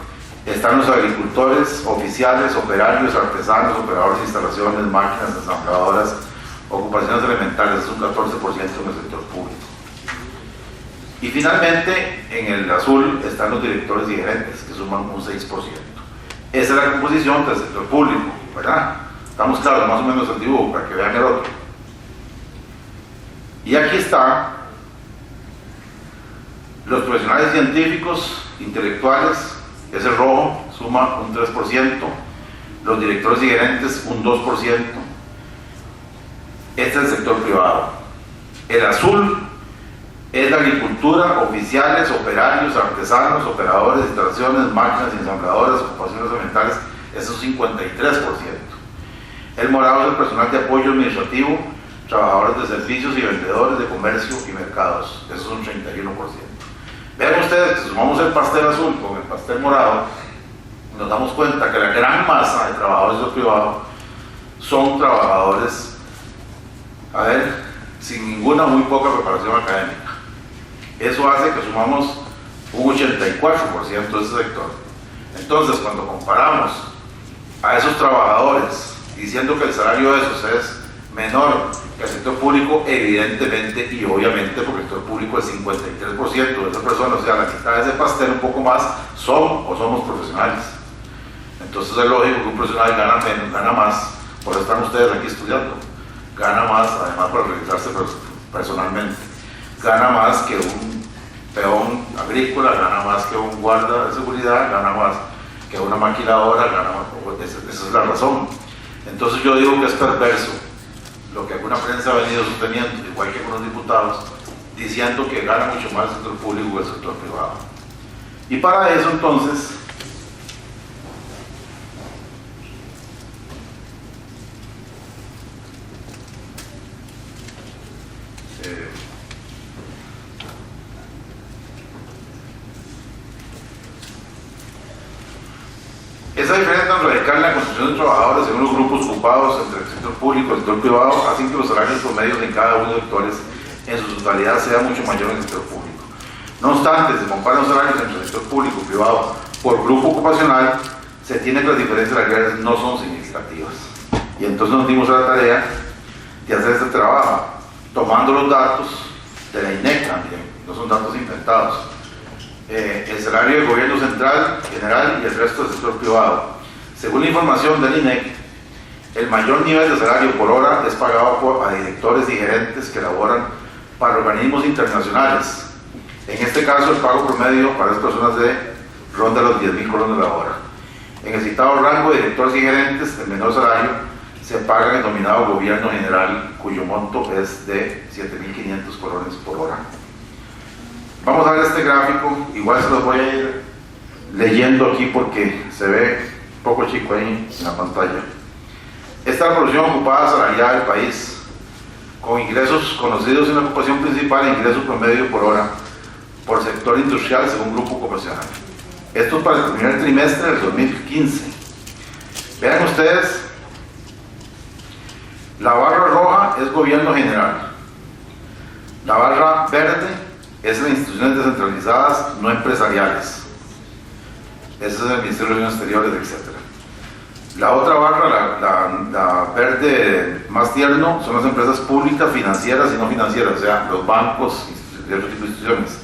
están los agricultores, oficiales, operarios, artesanos, operadores de instalaciones, máquinas, ensambladoras, ocupaciones elementales, es un 14% en el sector público. Y finalmente, en el azul están los directores y gerentes, que suman un 6%. Esa es la composición del sector público, ¿verdad? Estamos claros, más o menos el dibujo, para que vean el otro. Y aquí están los profesionales científicos, intelectuales, ese rojo suma un 3%, los directores y gerentes un 2%. Este es el sector privado. El azul es la agricultura, oficiales, operarios, artesanos, operadores de instalaciones, máquinas y ensambladoras, ocupaciones elementales, eso es un 53%. El morado es el personal de apoyo administrativo, trabajadores de servicios y vendedores de comercio y mercados, eso es un 31%. Vean ustedes, si sumamos el pastel azul con el pastel morado, nos damos cuenta que la gran masa de trabajadores del privado son trabajadores, sin ninguna muy poca preparación académica. Eso hace que sumamos un 84% de ese sector. Entonces, cuando comparamos a esos trabajadores diciendo que el salario de esos es menor que el sector público, evidentemente y obviamente, porque el sector público es 53% de esas personas, o sea, la mitad de ese pastel, un poco más, son o somos profesionales. Entonces es lógico que un profesional gana menos, gana más, por eso están ustedes aquí estudiando, gana más, además para realizarse personalmente, gana más que un peón agrícola, gana más que un guarda de seguridad, gana más que una maquiladora, gana más, esa es la razón. Entonces yo digo que es perverso lo que alguna prensa ha venido sosteniendo, igual que algunos diputados, diciendo que gana mucho más el sector público que el sector privado. Y para eso entonces Esa diferencia tan radical en la construcción de trabajadores según los grupos ocupados entre el sector público y el sector privado hacen que los salarios promedios en cada uno de los sectores en su totalidad sea mucho mayor en el sector público. No obstante, si se comparan los salarios entre el sector público y privado por grupo ocupacional, se tiene que las diferencias salariales no son significativas. Y entonces nos dimos a la tarea de hacer este trabajo, tomando los datos de la INEC también, no son datos inventados. El salario del gobierno central, general y el resto del sector privado. Según la información del INEC, el mayor nivel de salario por hora es pagado a directores y gerentes que laboran para organismos internacionales. En este caso, el pago promedio para las personas ronda los 10.000 colones la hora. En el citado rango de directores y gerentes, el menor salario se paga en el denominado gobierno general, cuyo monto es de 7.500 colones por hora. Vamos a ver este gráfico, igual se los voy a ir leyendo aquí porque se ve un poco chico ahí en la pantalla. Esta es la población ocupada salarial del país, con ingresos conocidos en la ocupación principal e ingresos promedio por hora, por sector industrial según grupo ocupacional. Esto es para el primer trimestre del 2015. Vean ustedes, la barra roja es gobierno general, la barra verde es las instituciones descentralizadas no empresariales, ese es el Ministerio de Relaciones Exteriores, etc. La otra barra, la verde más tierno, son las empresas públicas, financieras y no financieras, o sea, los bancos y otro tipo de instituciones.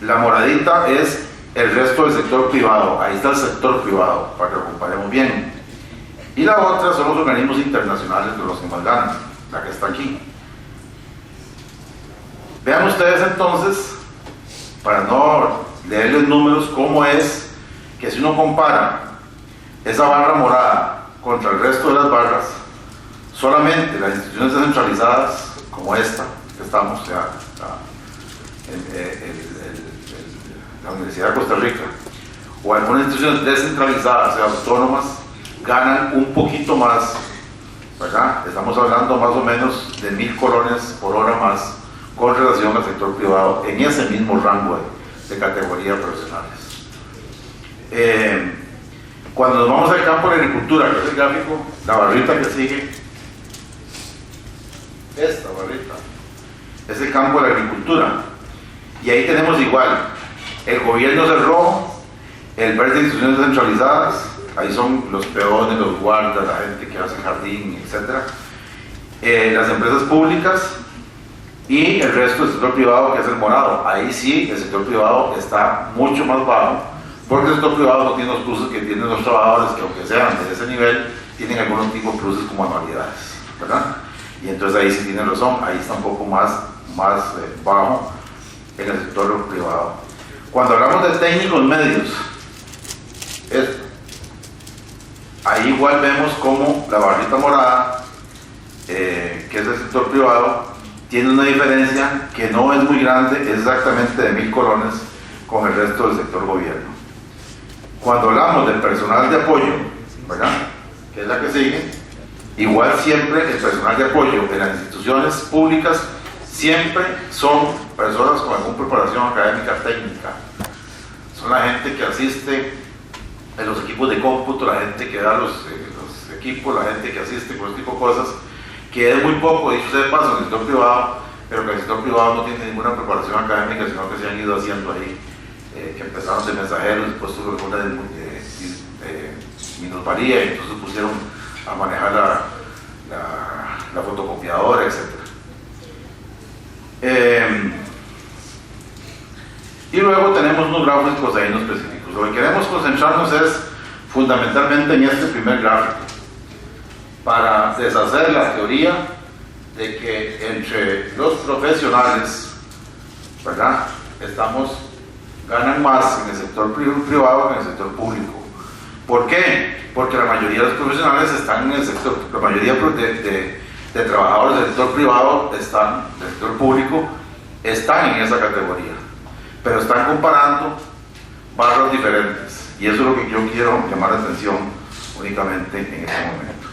La moradita es el resto del sector privado, ahí está el sector privado, para que lo comparemos bien. Y la otra son los organismos internacionales de los que más ganan, la que está aquí. Vean ustedes entonces, para no leerles números, cómo es que si uno compara esa barra morada contra el resto de las barras, solamente las instituciones descentralizadas, como esta, que estamos, o sea, la Universidad de Costa Rica, o algunas instituciones descentralizadas, o sea, autónomas, ganan un poquito más, ¿verdad? Estamos hablando más o menos de 1.000 colones por hora más con relación al sector privado en ese mismo rango de categorías profesionales. Cuando nos vamos al campo de la agricultura, que es el gráfico, la barrita que sigue, esta barrita, es el campo de la agricultura. Y ahí tenemos igual, el gobierno es el rojo, el verde de instituciones descentralizadas, ahí son los peones, los guardas, la gente que hace jardín, etc. Las empresas públicas, y el resto del sector privado, que es el morado. Ahí sí, el sector privado está mucho más bajo, porque el sector privado no tiene los pluses que tienen los trabajadores, que aunque sean de ese nivel, tienen algunos tipos de pluses como anualidades, ¿verdad? Y entonces ahí sí tienen razón, ahí está un poco más bajo en el sector privado. Cuando hablamos de técnicos medios, ahí igual vemos como la barrita morada, que es el sector privado, tiene una diferencia que no es muy grande, es exactamente de 1.000 colones con el resto del sector gobierno. Cuando hablamos del personal de apoyo, ¿verdad?, que es la que sigue, igual siempre el personal de apoyo de las instituciones públicas siempre son personas con alguna preparación académica técnica. Son la gente que asiste en los equipos de cómputo, la gente que da los equipos, la gente que asiste con este tipo de cosas, que es muy poco, dicho sea de paso, en el sector privado, pero que el sector privado no tiene ninguna preparación académica, sino que se han ido haciendo ahí, que empezaron de mensajeros, después tuvo una minusvalía y entonces pusieron a manejar la fotocopiadora, etc. Y luego tenemos unos gráficos ahí no específicos. Lo que queremos concentrarnos es fundamentalmente en este primer gráfico, para deshacer la teoría de que entre los profesionales, ¿verdad?, ganan más en el sector privado que en el sector público. ¿Por qué? Porque la mayoría de los profesionales están en el sector, la mayoría de trabajadores del sector privado del sector público están en esa categoría, pero están comparando barras diferentes, y eso es lo que yo quiero llamar la atención únicamente en este momento.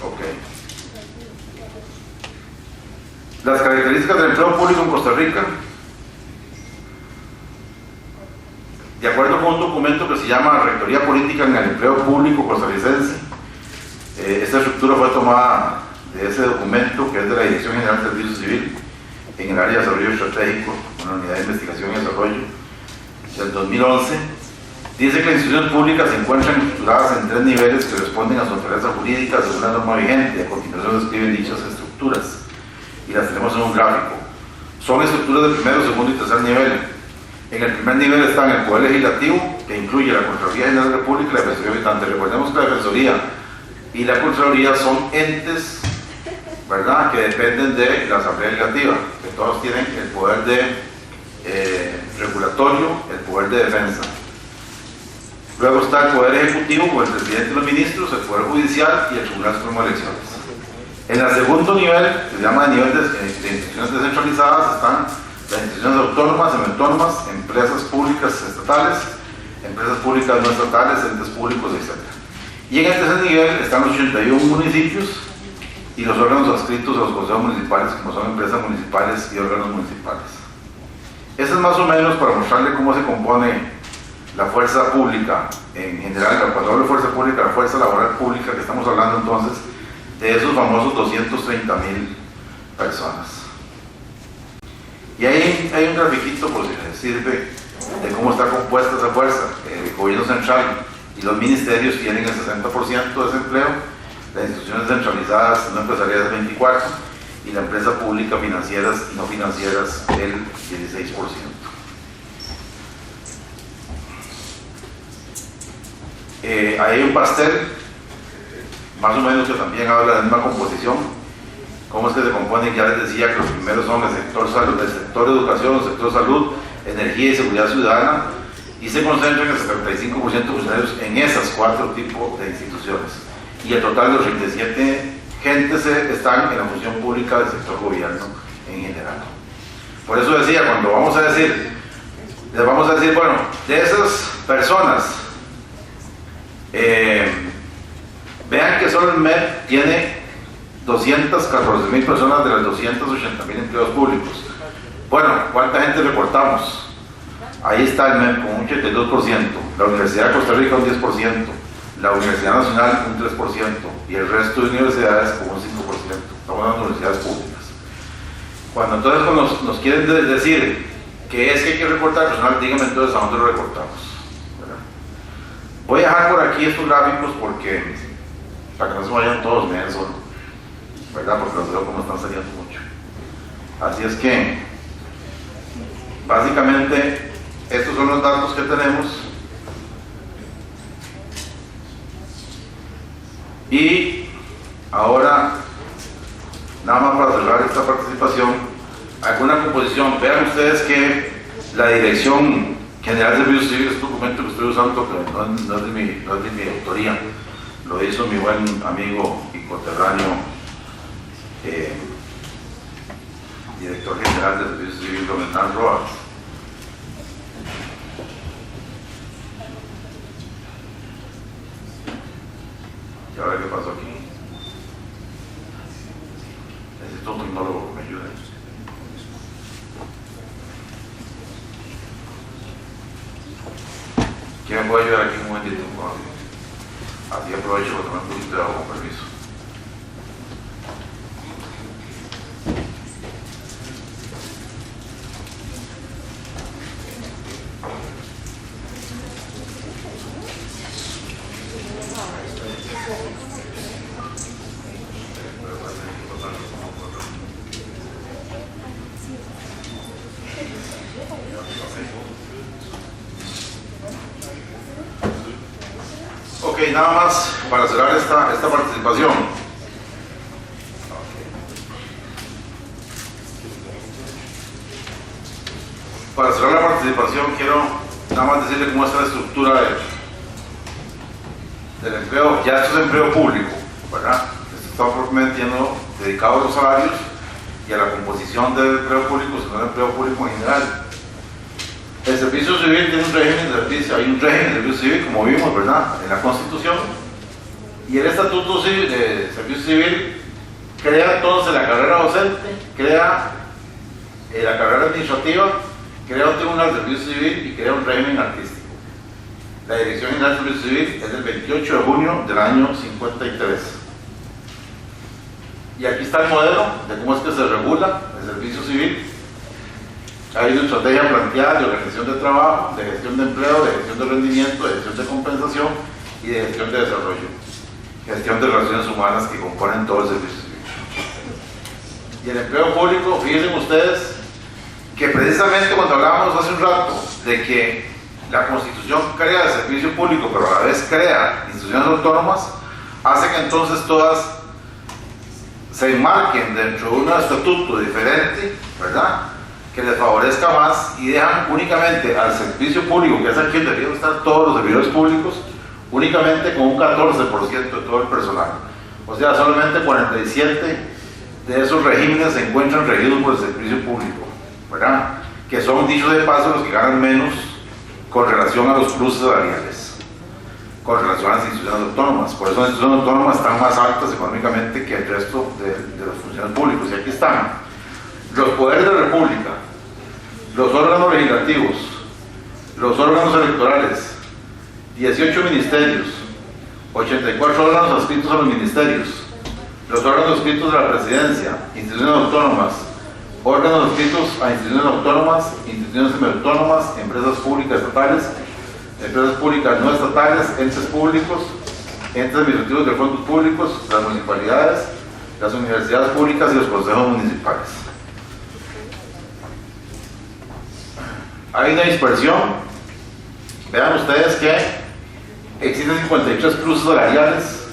Ok. Las características del empleo público en Costa Rica. De acuerdo con un documento que se llama Rectoría Política en el Empleo Público Costarricense, esta estructura fue tomada de ese documento, que es de la Dirección General del Servicio Civil en el área de desarrollo estratégico, una unidad de investigación y desarrollo del 2011. Dice que las instituciones públicas se encuentran estructuradas en 3 niveles que responden a su naturaleza jurídica según la norma vigente. A continuación describen dichas estructuras y las tenemos en un gráfico. Son estructuras de primero, segundo y tercer nivel. En el primer nivel están el Poder Legislativo, que incluye la Contraloría General de la República y la Defensoría Habitante. Recordemos que la Defensoría y la Contraloría son entes, ¿verdad?, que dependen de la Asamblea Legislativa, que todos tienen el poder de regulatorio, el poder de defensa. Luego está el Poder Ejecutivo con el Presidente y los Ministros, el Poder Judicial y el Tribunal Supremo de Elecciones. En el segundo nivel, que se llama nivel de instituciones descentralizadas, están las instituciones autónomas, semiautónomas, empresas públicas estatales, empresas públicas no estatales, entes públicos, etc. Y en el tercer nivel están los 81 municipios y los órganos adscritos a los consejos municipales, como son empresas municipales y órganos municipales. Eso es más o menos para mostrarle cómo se compone la fuerza pública en general. Cuando hablo de fuerza pública, la fuerza laboral pública, que estamos hablando entonces de esos famosos 230,000 personas. Y ahí hay un grafiquito, por si les sirve, de cómo está compuesta esa fuerza. El gobierno central y los ministerios tienen el 60% de ese empleo, las instituciones centralizadas no empresariales el 24%, y la empresa pública, financieras y no financieras el 16%. Ahí hay un pastel, más o menos, que también habla de la misma composición. ¿Cómo es que se componen? Ya les decía que los primeros son el sector salud, el sector educación, el sector salud, energía y seguridad ciudadana, y se concentran el 75% de funcionarios en esas 4 tipos de instituciones. Y el total de los 37 gentes están en la función pública del sector gobierno en general. Por eso decía, cuando vamos a decir, les vamos a decir, bueno, de esas personas, vean que solo el MEP tiene 214,000 personas de las 280,000 empleados públicos. Bueno, ¿cuánta gente reportamos? Ahí está el MEP con un 82%, la Universidad de Costa Rica un 10%, la Universidad Nacional un 3% y el resto de universidades con un 5%. Estamos hablando de universidades públicas. Cuando entonces nos quieren decir que es que hay que reportar personal, díganme entonces a dónde lo reportamos. Voy a dejar por aquí estos gráficos porque, para que no se vayan todos, me den solo, ¿verdad? Porque los veo como están saliendo mucho. Así es que, básicamente, estos son los datos que tenemos. Y ahora, nada más para cerrar esta participación, alguna composición. Vean ustedes que la Dirección General de Servicios Civiles, este documento que estoy usando, que no es de mi autoría, lo hizo mi buen amigo y coterráneo, director general de Servicios Civiles, don Hernán Rojas. ¿Y ahora qué pasó aquí? Necesito un tecnólogo que me ayude. ¿Quién me puede ayudar aquí un momentito? Así aprovecho para tomar un poquito de agua, con permiso. Ok, nada más para cerrar esta participación. Para cerrar la participación quiero nada más decirle cómo está la estructura del empleo. Ya esto es empleo público, ¿verdad? Esto está propiamente dedicado a los salarios y a la composición del empleo público, sino del empleo público en general. El servicio civil tiene un régimen de servicio, hay un régimen de servicio civil, como vimos, ¿verdad?, en la Constitución, y el Estatuto de Servicio Civil crea entonces la carrera docente, crea la carrera administrativa, crea un tribunal de servicio civil y crea un régimen artístico. La Dirección General de Servicio Civil es del 28 de junio del año 53. Y aquí está el modelo de cómo es que se regula el servicio civil. Hay una estrategia planteada de organización de trabajo, de gestión de empleo, de gestión de rendimiento, de gestión de compensación y de gestión de desarrollo, gestión de relaciones humanas que componen todo el servicio civil. Y el empleo público, fíjense ustedes que precisamente cuando hablábamos hace un rato de que la Constitución crea el servicio público, pero a la vez crea instituciones autónomas, hace que entonces todas se enmarquen dentro de un estatuto diferente, ¿verdad?, que les favorezca más, y dejan únicamente al servicio público, que es aquí donde deberían estar todos los servidores públicos, únicamente con un 14% de todo el personal. O sea, solamente 47 de esos regímenes se encuentran regidos por el servicio público, ¿verdad?, que son, dicho de paso, los que ganan menos con relación a los cruces salariales, con relación a las instituciones autónomas. Por eso las instituciones autónomas están más altas económicamente que el resto de los funcionarios públicos. Y aquí están los poderes de la República, los órganos legislativos, los órganos electorales, 18 ministerios, 84 órganos adscritos a los ministerios, los órganos adscritos a la presidencia, instituciones autónomas, órganos adscritos a instituciones autónomas, instituciones semiautónomas, empresas públicas estatales, empresas públicas no estatales, entes públicos, entes administrativos de fondos públicos, las municipalidades, las universidades públicas y los consejos municipales. Hay una dispersión. Vean ustedes que existen 53 cruces salariales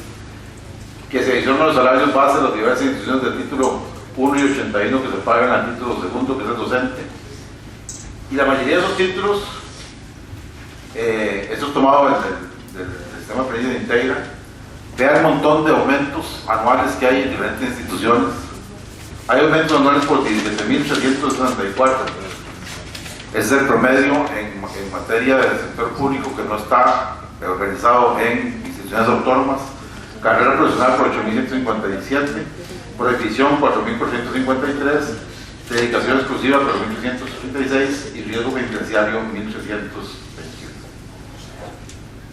que se adicionan los salarios base de las diversas instituciones del título 1 y 81 que se pagan al título segundo, que es el docente. Y la mayoría de esos títulos, esto es tomado del sistema de precio de Integra, vean el montón de aumentos anuales que hay en diferentes instituciones. Hay aumentos anuales por 17.364. Ese es el promedio en materia del sector público que no está organizado en instituciones autónomas. Carrera profesional por 8.157, prohibición 4.453, dedicación exclusiva 4.386 y riesgo penitenciario 1.321.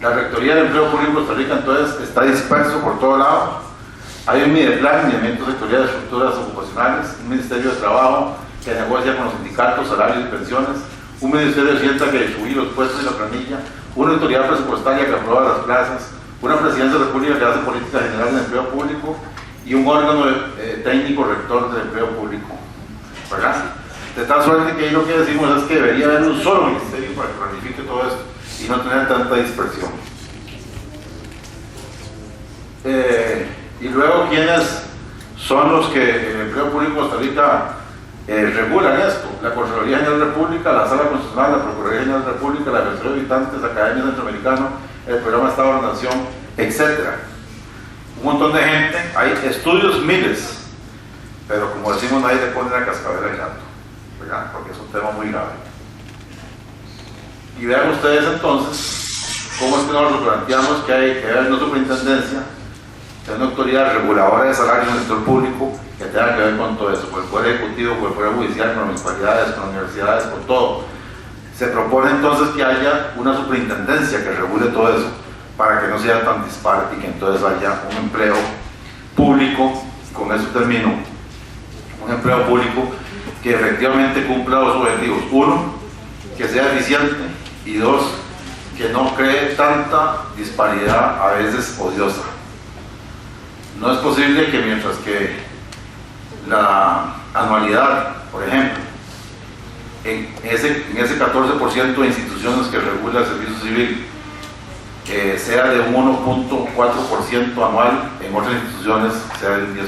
La Rectoría del Empleo Público de Costa Rica entonces está disperso por todo lado. Hay un Mideplan, Lineamiento Sectorial de Estructuras Ocupacionales, un Ministerio de Trabajo que negocia con los sindicatos, salarios y pensiones, un Ministerio de Hacienda que distribuye los puestos y la planilla, una autoridad presupuestaria que aprueba las plazas, una Presidencia de la República que hace política general en el empleo público y un órgano técnico rector del empleo público, ¿verdad? De tal suerte que ahí lo que decimos es que debería haber un solo ministerio para que planifique todo esto y no tener tanta dispersión. Y luego, ¿quiénes son los que en el empleo público de Costa Rica regulan esto? La Contraloría General de la República, la Sala Constitucional, la Procuraduría General de la República, la Defensoría de Habitantes, la Academia Centroamericana, el Programa de Estado de la Nación, etc. Un montón de gente, hay estudios miles, pero como decimos, nadie le pone la cascabel al gato, ¿verdad?, porque es un tema muy grave. Y vean ustedes entonces cómo es que nosotros planteamos que hay que haber una superintendencia, que es una autoridad reguladora de salarios en el sector público que tenga que ver con todo eso, por el Poder Ejecutivo, por el Poder Judicial, con las municipalidades, con las universidades, por todo. Se propone entonces que haya una superintendencia que regule todo eso para que no sea tan dispar y que entonces haya un empleo público, con eso termino, un empleo público que efectivamente cumpla dos objetivos: uno, que sea eficiente, y dos, que no cree tanta disparidad a veces odiosa. No es posible que mientras que la anualidad, por ejemplo, en ese 14% de instituciones que regula el servicio civil sea de un 1.4% anual, en otras instituciones sea del 10%.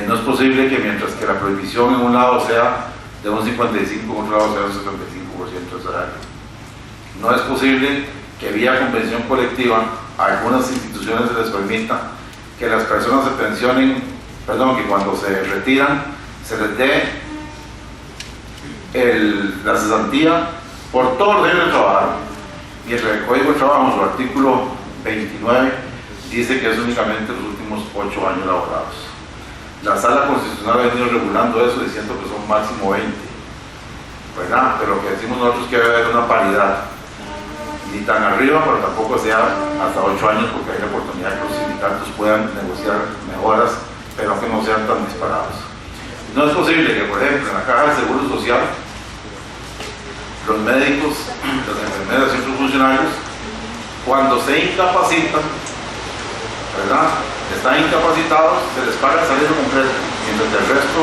No es posible que mientras que la prohibición en un lado sea de un 55%, en otro lado sea un 75% del salario. No es posible que vía convención colectiva a algunas instituciones se les permita que las personas se pensionen, que cuando se retiran se les dé la cesantía por todos los años de trabajo, y el Código de Trabajo, en su artículo 29, dice que es únicamente los últimos 8 años laborados. La Sala Constitucional ha venido regulando eso diciendo que son máximo 20, ¿verdad? Pero lo que decimos nosotros es que debe haber una paridad ni tan arriba, pero tampoco sea hasta 8 años, porque hay la oportunidad que los sindicatos puedan negociar mejoras, pero que no sean tan disparados. No es posible que, por ejemplo, en la caja de seguro social, los médicos, las enfermeras y otros funcionarios, cuando se incapacitan, ¿verdad?, están incapacitados, se les paga el salario completo, mientras que el resto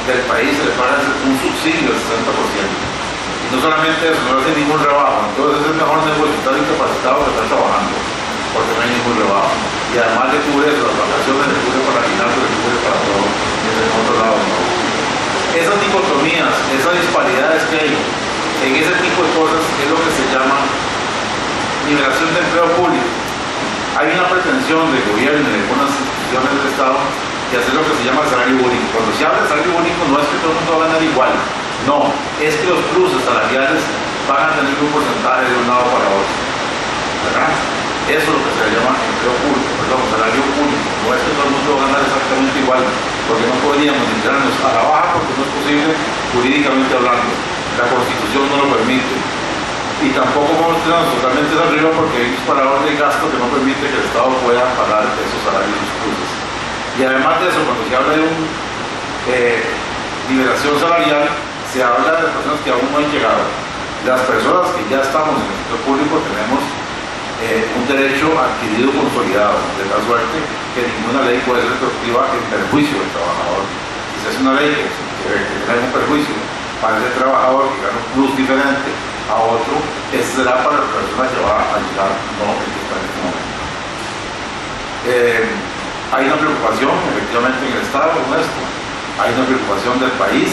del país se les paga un subsidio del 60%. Y no solamente eso, no hace ningún rebajo. Entonces es mejor negocio estar incapacitado que estar trabajando, porque no hay ningún rebajo. Y además le cubre las vacaciones, le cubre para finanzas, le cubre para todo. Y en otro lado no. Esas dicotomías, esas disparidades que hay en ese tipo de cosas es lo que se llama liberación de empleo público. Hay una pretensión del gobierno y de algunas instituciones del Estado de hacer lo que se llama el salario único. Cuando se habla de salario único no es que todo el mundo va a ganar igual, no, es que los pluses salariales van a tener un porcentaje de un lado para otro, ¿verdad? Eso es lo que se llama empleo público, perdón, salario público. No es que todo el mundo va a ganar exactamente igual, porque no podríamos entrarnos a la baja porque no es posible jurídicamente hablando. La Constitución no lo permite. Y tampoco vamos a tirarnos totalmente de arriba porque hay un disparador de gasto que no permite que el Estado pueda pagar esos salarios y pluses. Y además de eso, cuando se habla de una liberación salarial, se habla de las personas que aún no han llegado. Las personas que ya estamos en el sector público tenemos un derecho adquirido consolidado, de tal suerte que ninguna ley puede ser retroactiva en perjuicio del trabajador. Si se hace una ley que trae un perjuicio para ese trabajador que gana un plus diferente a otro, ese será para la persona que va a llegar, no el que está en este momento. Hay una preocupación efectivamente en el Estado con esto, hay una preocupación del país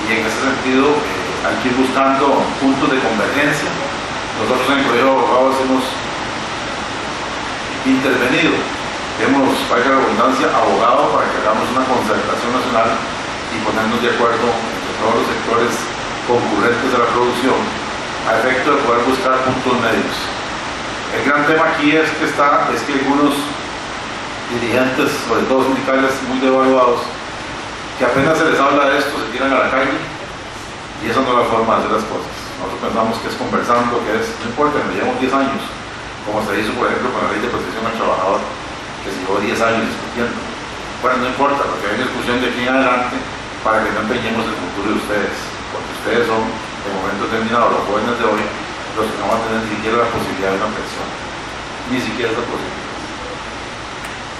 y en ese sentido hay que ir buscando puntos de convergencia. Nosotros en el Colegio de Abogados hemos intervenido, hemos, valga la redundancia, abogado para que hagamos una concertación nacional y ponernos de acuerdo entre todos los sectores concurrentes de la producción a efecto de poder buscar puntos medios. El gran tema aquí es que algunos dirigentes, sobre todo sindicales muy devaluados, que apenas se les habla de esto, se tiran a la calle, y esa no es la forma de hacer las cosas. Nosotros pensamos que es conversando, que es, no importa, nos llevamos 10 años, como se hizo por ejemplo con la ley de protección al trabajador, que se llevó 10 años discutiendo. Bueno, no importa, porque hay una discusión de aquí en adelante para que no empeñemos el futuro de ustedes, porque ustedes son, en momento determinado, los jóvenes de hoy, los que no van a tener ni siquiera la posibilidad de una pensión, ni siquiera esa posibilidad.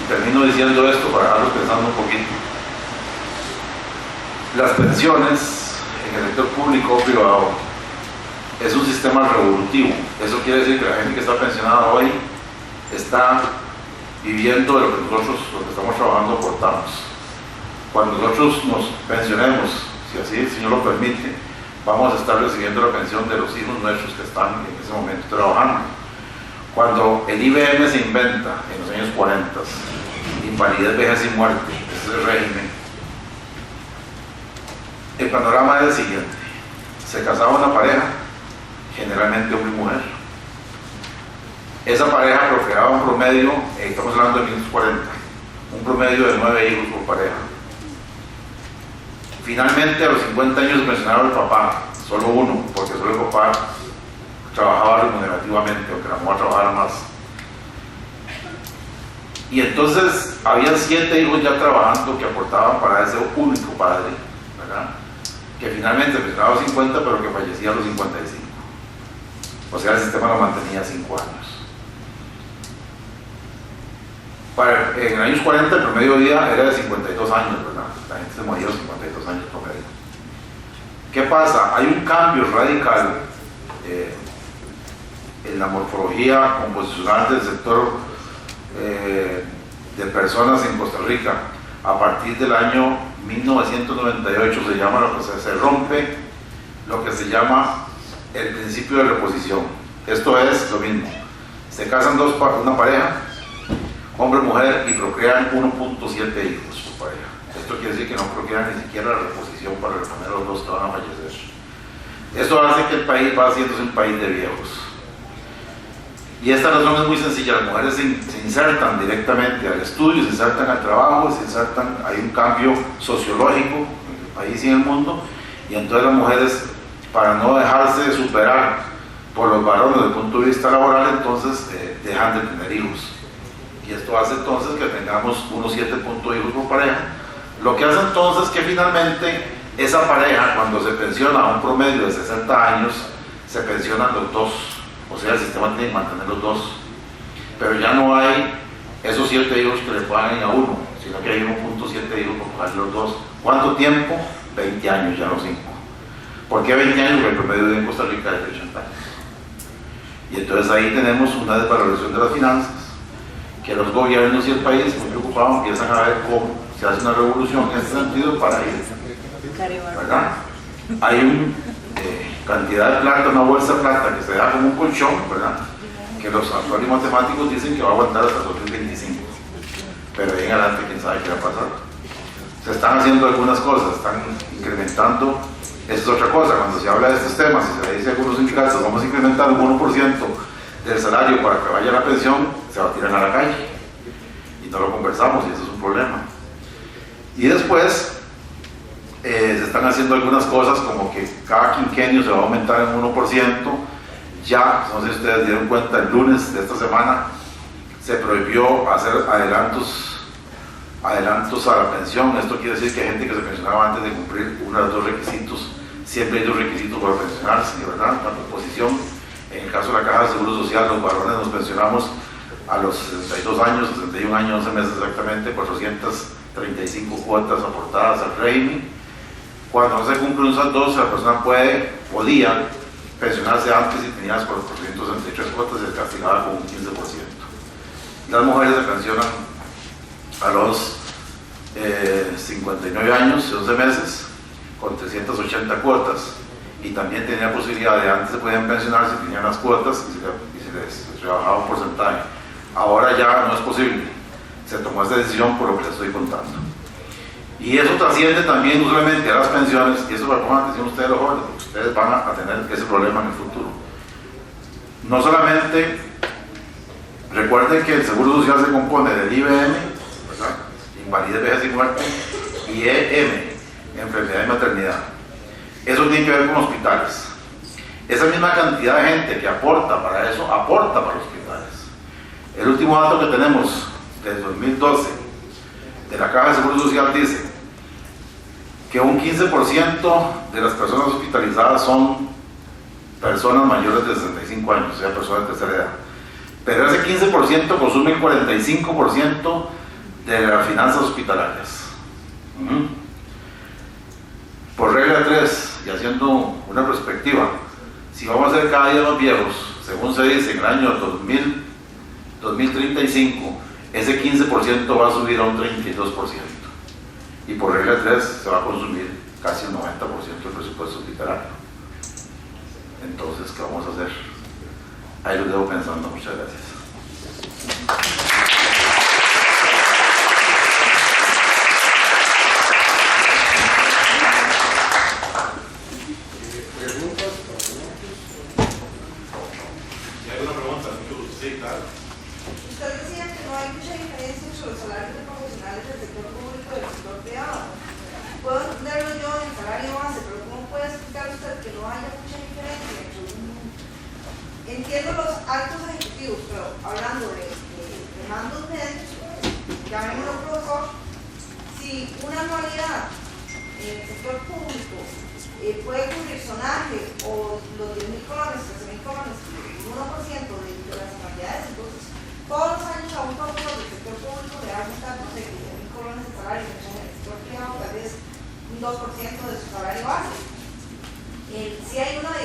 Y termino diciendo esto para dejarlos pensando un poquito. Las pensiones en el sector público o privado es un sistema revolutivo. Eso quiere decir que la gente que está pensionada hoy está viviendo de lo que nosotros, los que estamos trabajando, aportamos. Cuando nosotros nos pensionemos, si así el Señor lo permite, vamos a estar recibiendo la pensión de los hijos nuestros que están en ese momento trabajando. Cuando el IBM se inventa en los años 40, invalidez, vejez y muerte, ese es el régimen, el panorama es el siguiente: se casaba una pareja, generalmente hombre y mujer. Esa pareja procreaba un promedio, estamos hablando de 1940, un promedio de 9 hijos por pareja. Finalmente, a los 50 años pensionaba el papá, solo uno, porque solo el papá trabajaba remunerativamente, aunque la mujer trabajara más. Y entonces habían 7 hijos ya trabajando que aportaban para ese único padre, ¿verdad?, que finalmente pensionaba a los 50, pero que fallecía a los 55. O sea, el sistema lo mantenía 5 años. En los años 40 el promedio de vida era de 52 años, ¿verdad? La gente se moría a los 52 años promedio. ¿Qué pasa? Hay un cambio radical en la morfología composicional del sector de personas en Costa Rica. A partir del año 1998 se llama se rompe lo que se llama el principio de reposición. Esto es lo mismo: se casan una pareja, hombre y mujer, y procrean 1.7 hijos por pareja. Esto quiere decir que no procrean ni siquiera la reposición para reponer a los dos que van a fallecer. Esto hace que el país va haciéndose un país de viejos. Y esta razón es muy sencilla: las mujeres se insertan directamente al estudio, se insertan al trabajo, hay un cambio sociológico en el país y en el mundo, y entonces las mujeres, para no dejarse superar por los varones desde el punto de vista laboral, entonces dejan de tener hijos. Y esto hace entonces que tengamos unos 7 hijos por pareja, lo que hace entonces que finalmente esa pareja, cuando se pensiona a un promedio de 60 años, se pensionan los dos, o sea, el sistema tiene que mantener los dos, pero ya no hay esos 7 hijos que le paguen a uno, sino que hay 1.7 hijos por pagar los dos. ¿Cuánto tiempo? 20 años, ya no 5. ¿Por qué 20 años? Porque el promedio en Costa Rica es de 80 años. Y entonces ahí tenemos una desvalorización de las finanzas, que los gobiernos y el país, muy preocupados, empiezan a ver cómo se hace una revolución en ese sentido para ir, ¿verdad? Hay una cantidad de plata, una bolsa de plata que se da como un colchón, ¿verdad? Que los actuales matemáticos dicen que va a aguantar hasta 2025, pero ahí en adelante quién sabe qué va a pasar. Se están haciendo algunas cosas, están incrementando. Esa es otra cosa, cuando se habla de estos temas y se le dice a algunos sindicatos vamos a incrementar un 1% del salario para que vaya a la pensión, se va a tirar a la calle y no lo conversamos y eso es un problema. Y después se están haciendo algunas cosas como que cada quinquenio se va a aumentar en 1%. Ya, no sé si ustedes dieron cuenta, el lunes de esta semana se prohibió hacer adelantos a la pensión. Esto quiere decir que hay gente que se pensionaba antes de cumplir uno de los 2 requisitos. Siempre hay 2 requisitos para pensionarse, ¿verdad? La proposición, en el caso de la Caja de Seguro Social, los varones nos pensionamos a los 62 años, 61 años, 11 meses exactamente, 435 cuotas aportadas al régimen. Cuando no se cumplen esas 2, la persona podía pensionarse antes y tenía las 463 cuotas y se castigaba con un 15%. Las mujeres se pensionan a los 59 años y 11 meses con 380 cuotas y también tenía posibilidad de antes se podían pensionar si tenían las cuotas y se les rebajaba un porcentaje. Ahora ya no es posible, se tomó esta decisión por lo que les estoy contando. Y eso trasciende también no solamente a las pensiones, y eso lo pongan atención ustedes los jóvenes, porque ustedes van a tener ese problema en el futuro. No solamente, recuerden que el Seguro Social se compone del IBM, ¿verdad? Invalidez, vejez y muerte, y EM, enfermedad y maternidad. Eso tiene que ver con hospitales. Esa misma cantidad de gente que aporta para eso, aporta para los hospitales. El último dato que tenemos del 2012 de la Caja de Seguro Social dice que un 15% de las personas hospitalizadas son personas mayores de 65 años, o sea, personas de tercera edad. Pero ese 15% consume el 45% de las finanzas hospitalarias. Por regla 3, y haciendo una perspectiva, si vamos a ser cada día más viejos, según se dice en el año 2035, ese 15% va a subir a un 32%. Y por regla 3 se va a consumir casi el 90% del presupuesto hospitalario. Entonces, ¿qué vamos a hacer? Ahí lo dejo pensando. Muchas gracias. Entiendo los altos ejecutivos, pero hablando de mandos medios, llamémoslo profesor, si una anualidad en el sector público puede cubrir sonaje o los 10.000 colones, 13.000 colones, el 1% de las anualidades, entonces todos los años a un profesor del sector público le da un estatus de 15.000 colones de salario, que en el sector privado tal vez un 2% de su salario base. Si hay una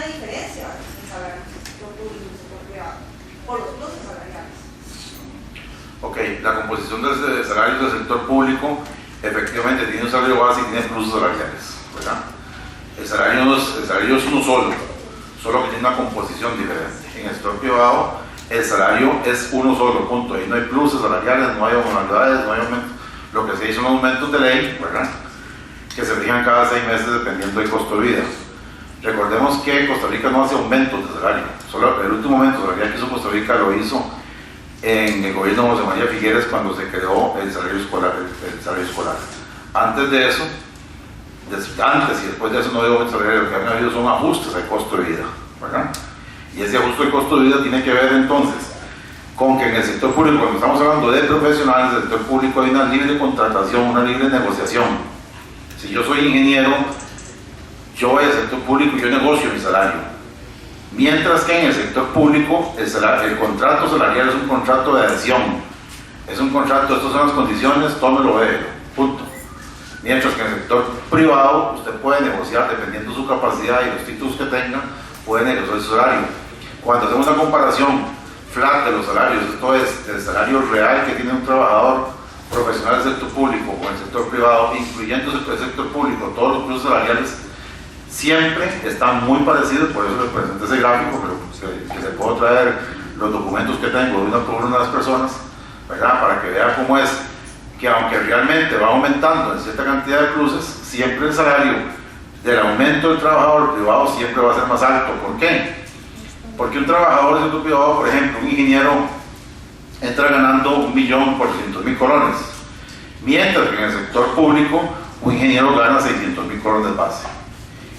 diferencia en salario en el sector público y el sector privado, por los pluses salariales. Ok, la composición de salarios del sector público efectivamente tiene un salario base y tiene pluses salariales, ¿verdad? El salario es uno solo que tiene una composición diferente. En el sector privado el salario es uno solo, punto. Ahí no hay pluses salariales, no hay anualidades, no hay aumentos. Lo que sí hay son aumentos de ley, ¿verdad?, que se fijan cada 6 meses dependiendo del costo de vida. Recordemos que Costa Rica no hace aumentos de salario. Solo el último aumento de salario que hizo Costa Rica lo hizo en el gobierno de José María Figueres cuando se creó el salario escolar. Antes de eso, Antes y después de eso no hay aumento salarial, lo que han habido son ajustes al costo de vida, ¿verdad? Y ese ajuste al costo de vida tiene que ver entonces con que en el sector público, cuando estamos hablando de profesionales del sector público, hay una libre contratación, una libre negociación. Si yo soy ingeniero, yo voy al sector público y yo negocio mi salario. Mientras que en el sector público el contrato salarial es un contrato de adhesión. Es un contrato, estas son las condiciones, tómelo, punto. Mientras que en el sector privado usted puede negociar, dependiendo de su capacidad y los títulos que tenga, puede negociar su salario. Cuando hacemos una comparación flat de los salarios, esto es, el salario real que tiene un trabajador profesional del sector público con el sector privado, incluyendo el sector público, todos los cursos salariales, siempre están muy parecidos, por eso les presenté ese gráfico, pero que se puedo traer los documentos que tengo de una por una de las personas, ¿verdad? Para que vean cómo es que aunque realmente va aumentando en cierta cantidad de cruces, siempre el salario del aumento del trabajador privado siempre va a ser más alto. ¿Por qué? Porque un trabajador del sector privado, por ejemplo, un ingeniero, entra ganando 1.400.000 colones, mientras que en el sector público un ingeniero gana 600.000 colones base.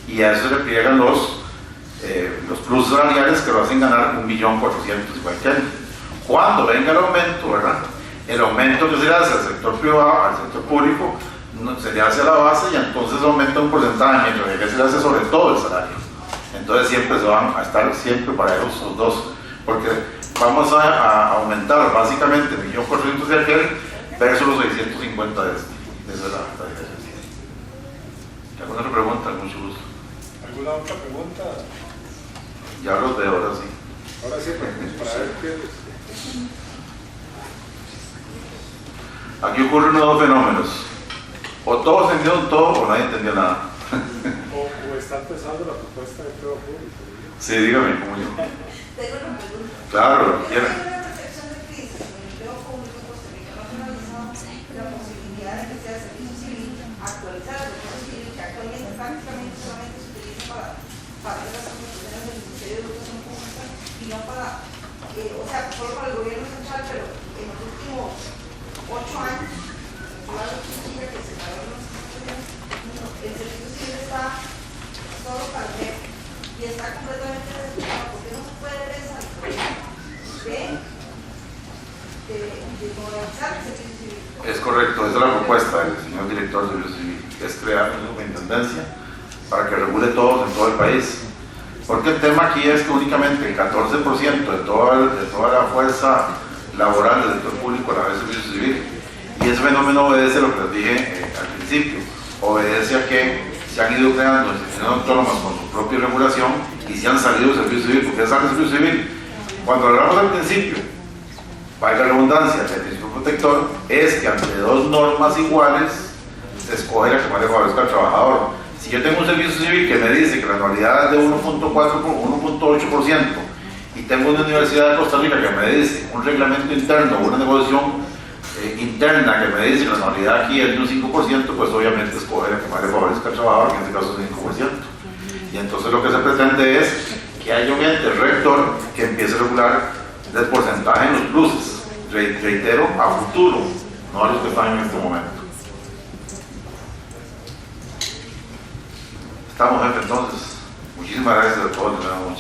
Y a eso se le pliegan los cruces salariales que lo hacen ganar 1.400.000 igual que él. Cuando venga el aumento, ¿verdad? El aumento que se le hace al sector privado, al sector público, se le hace a la base y entonces aumenta un porcentaje, mientras que se le hace sobre todo el salario. Entonces siempre se van a estar siempre para esos dos, porque vamos a aumentar básicamente 1.400.000 de aquel versus los 650 de este. Esa es la diferencia. ¿Alguna otra pregunta? Mucho gusto. ¿Alguna otra pregunta? Ya los veo, ahora sí. Ahora sí, para ver qué... Aquí ocurren dos fenómenos. O todos entendieron todo o nadie entendió nada. o está empezando la propuesta de empleo público. Sí, dígame, ¿cómo yo? Tengo una pregunta. Claro, lo que quiera. Hay una percepción de crisis en el empleo público en Costa Rica. No se ha analizado la posibilidad de que sea servicio civil, actualizar el servicio civil, que actualmente prácticamente solamente se utiliza para hacer las constituciones del Ministerio de Educación Pública y no para, o sea, solo para el gobierno central, pero en los últimos 8 años, que se pagaron los estudiantes, el servicio civil está solo para el jefe y está completamente desesperado. ¿Por qué no se puede ver esa de modernizar el servicio civil? Es correcto, esa es la propuesta del señor director del servicio civil, que es crear una superintendencia para que regule todos en todo el país. Porque el tema aquí es que únicamente el 14% de toda la fuerza laboral del sector público a la vez servicio civil. Y ese fenómeno obedece a lo que les dije al principio, obedece a que se han ido creando instituciones autónomas con su propia regulación y se han salido del servicio civil. ¿Por qué sale del servicio civil? Cuando hablamos al principio, valga la redundancia, el principio protector es que ante dos normas iguales se escoge la que más le favorezca al trabajador. Si yo tengo un servicio civil que me dice que la anualidad es de 1.8% y tengo una universidad de Costa Rica que me dice un reglamento interno, una negociación interna que me dice que la anualidad aquí es de un 5%, pues obviamente escoger la que más le favorezca al trabajador, que en este caso es un 5%. Y entonces lo que se pretende es que haya un ente rector que empiece a regular el porcentaje en los pluses, reitero, a futuro, no a los que están en este momento. Estamos, jefe, entonces. Muchísimas gracias a todos, muy amable.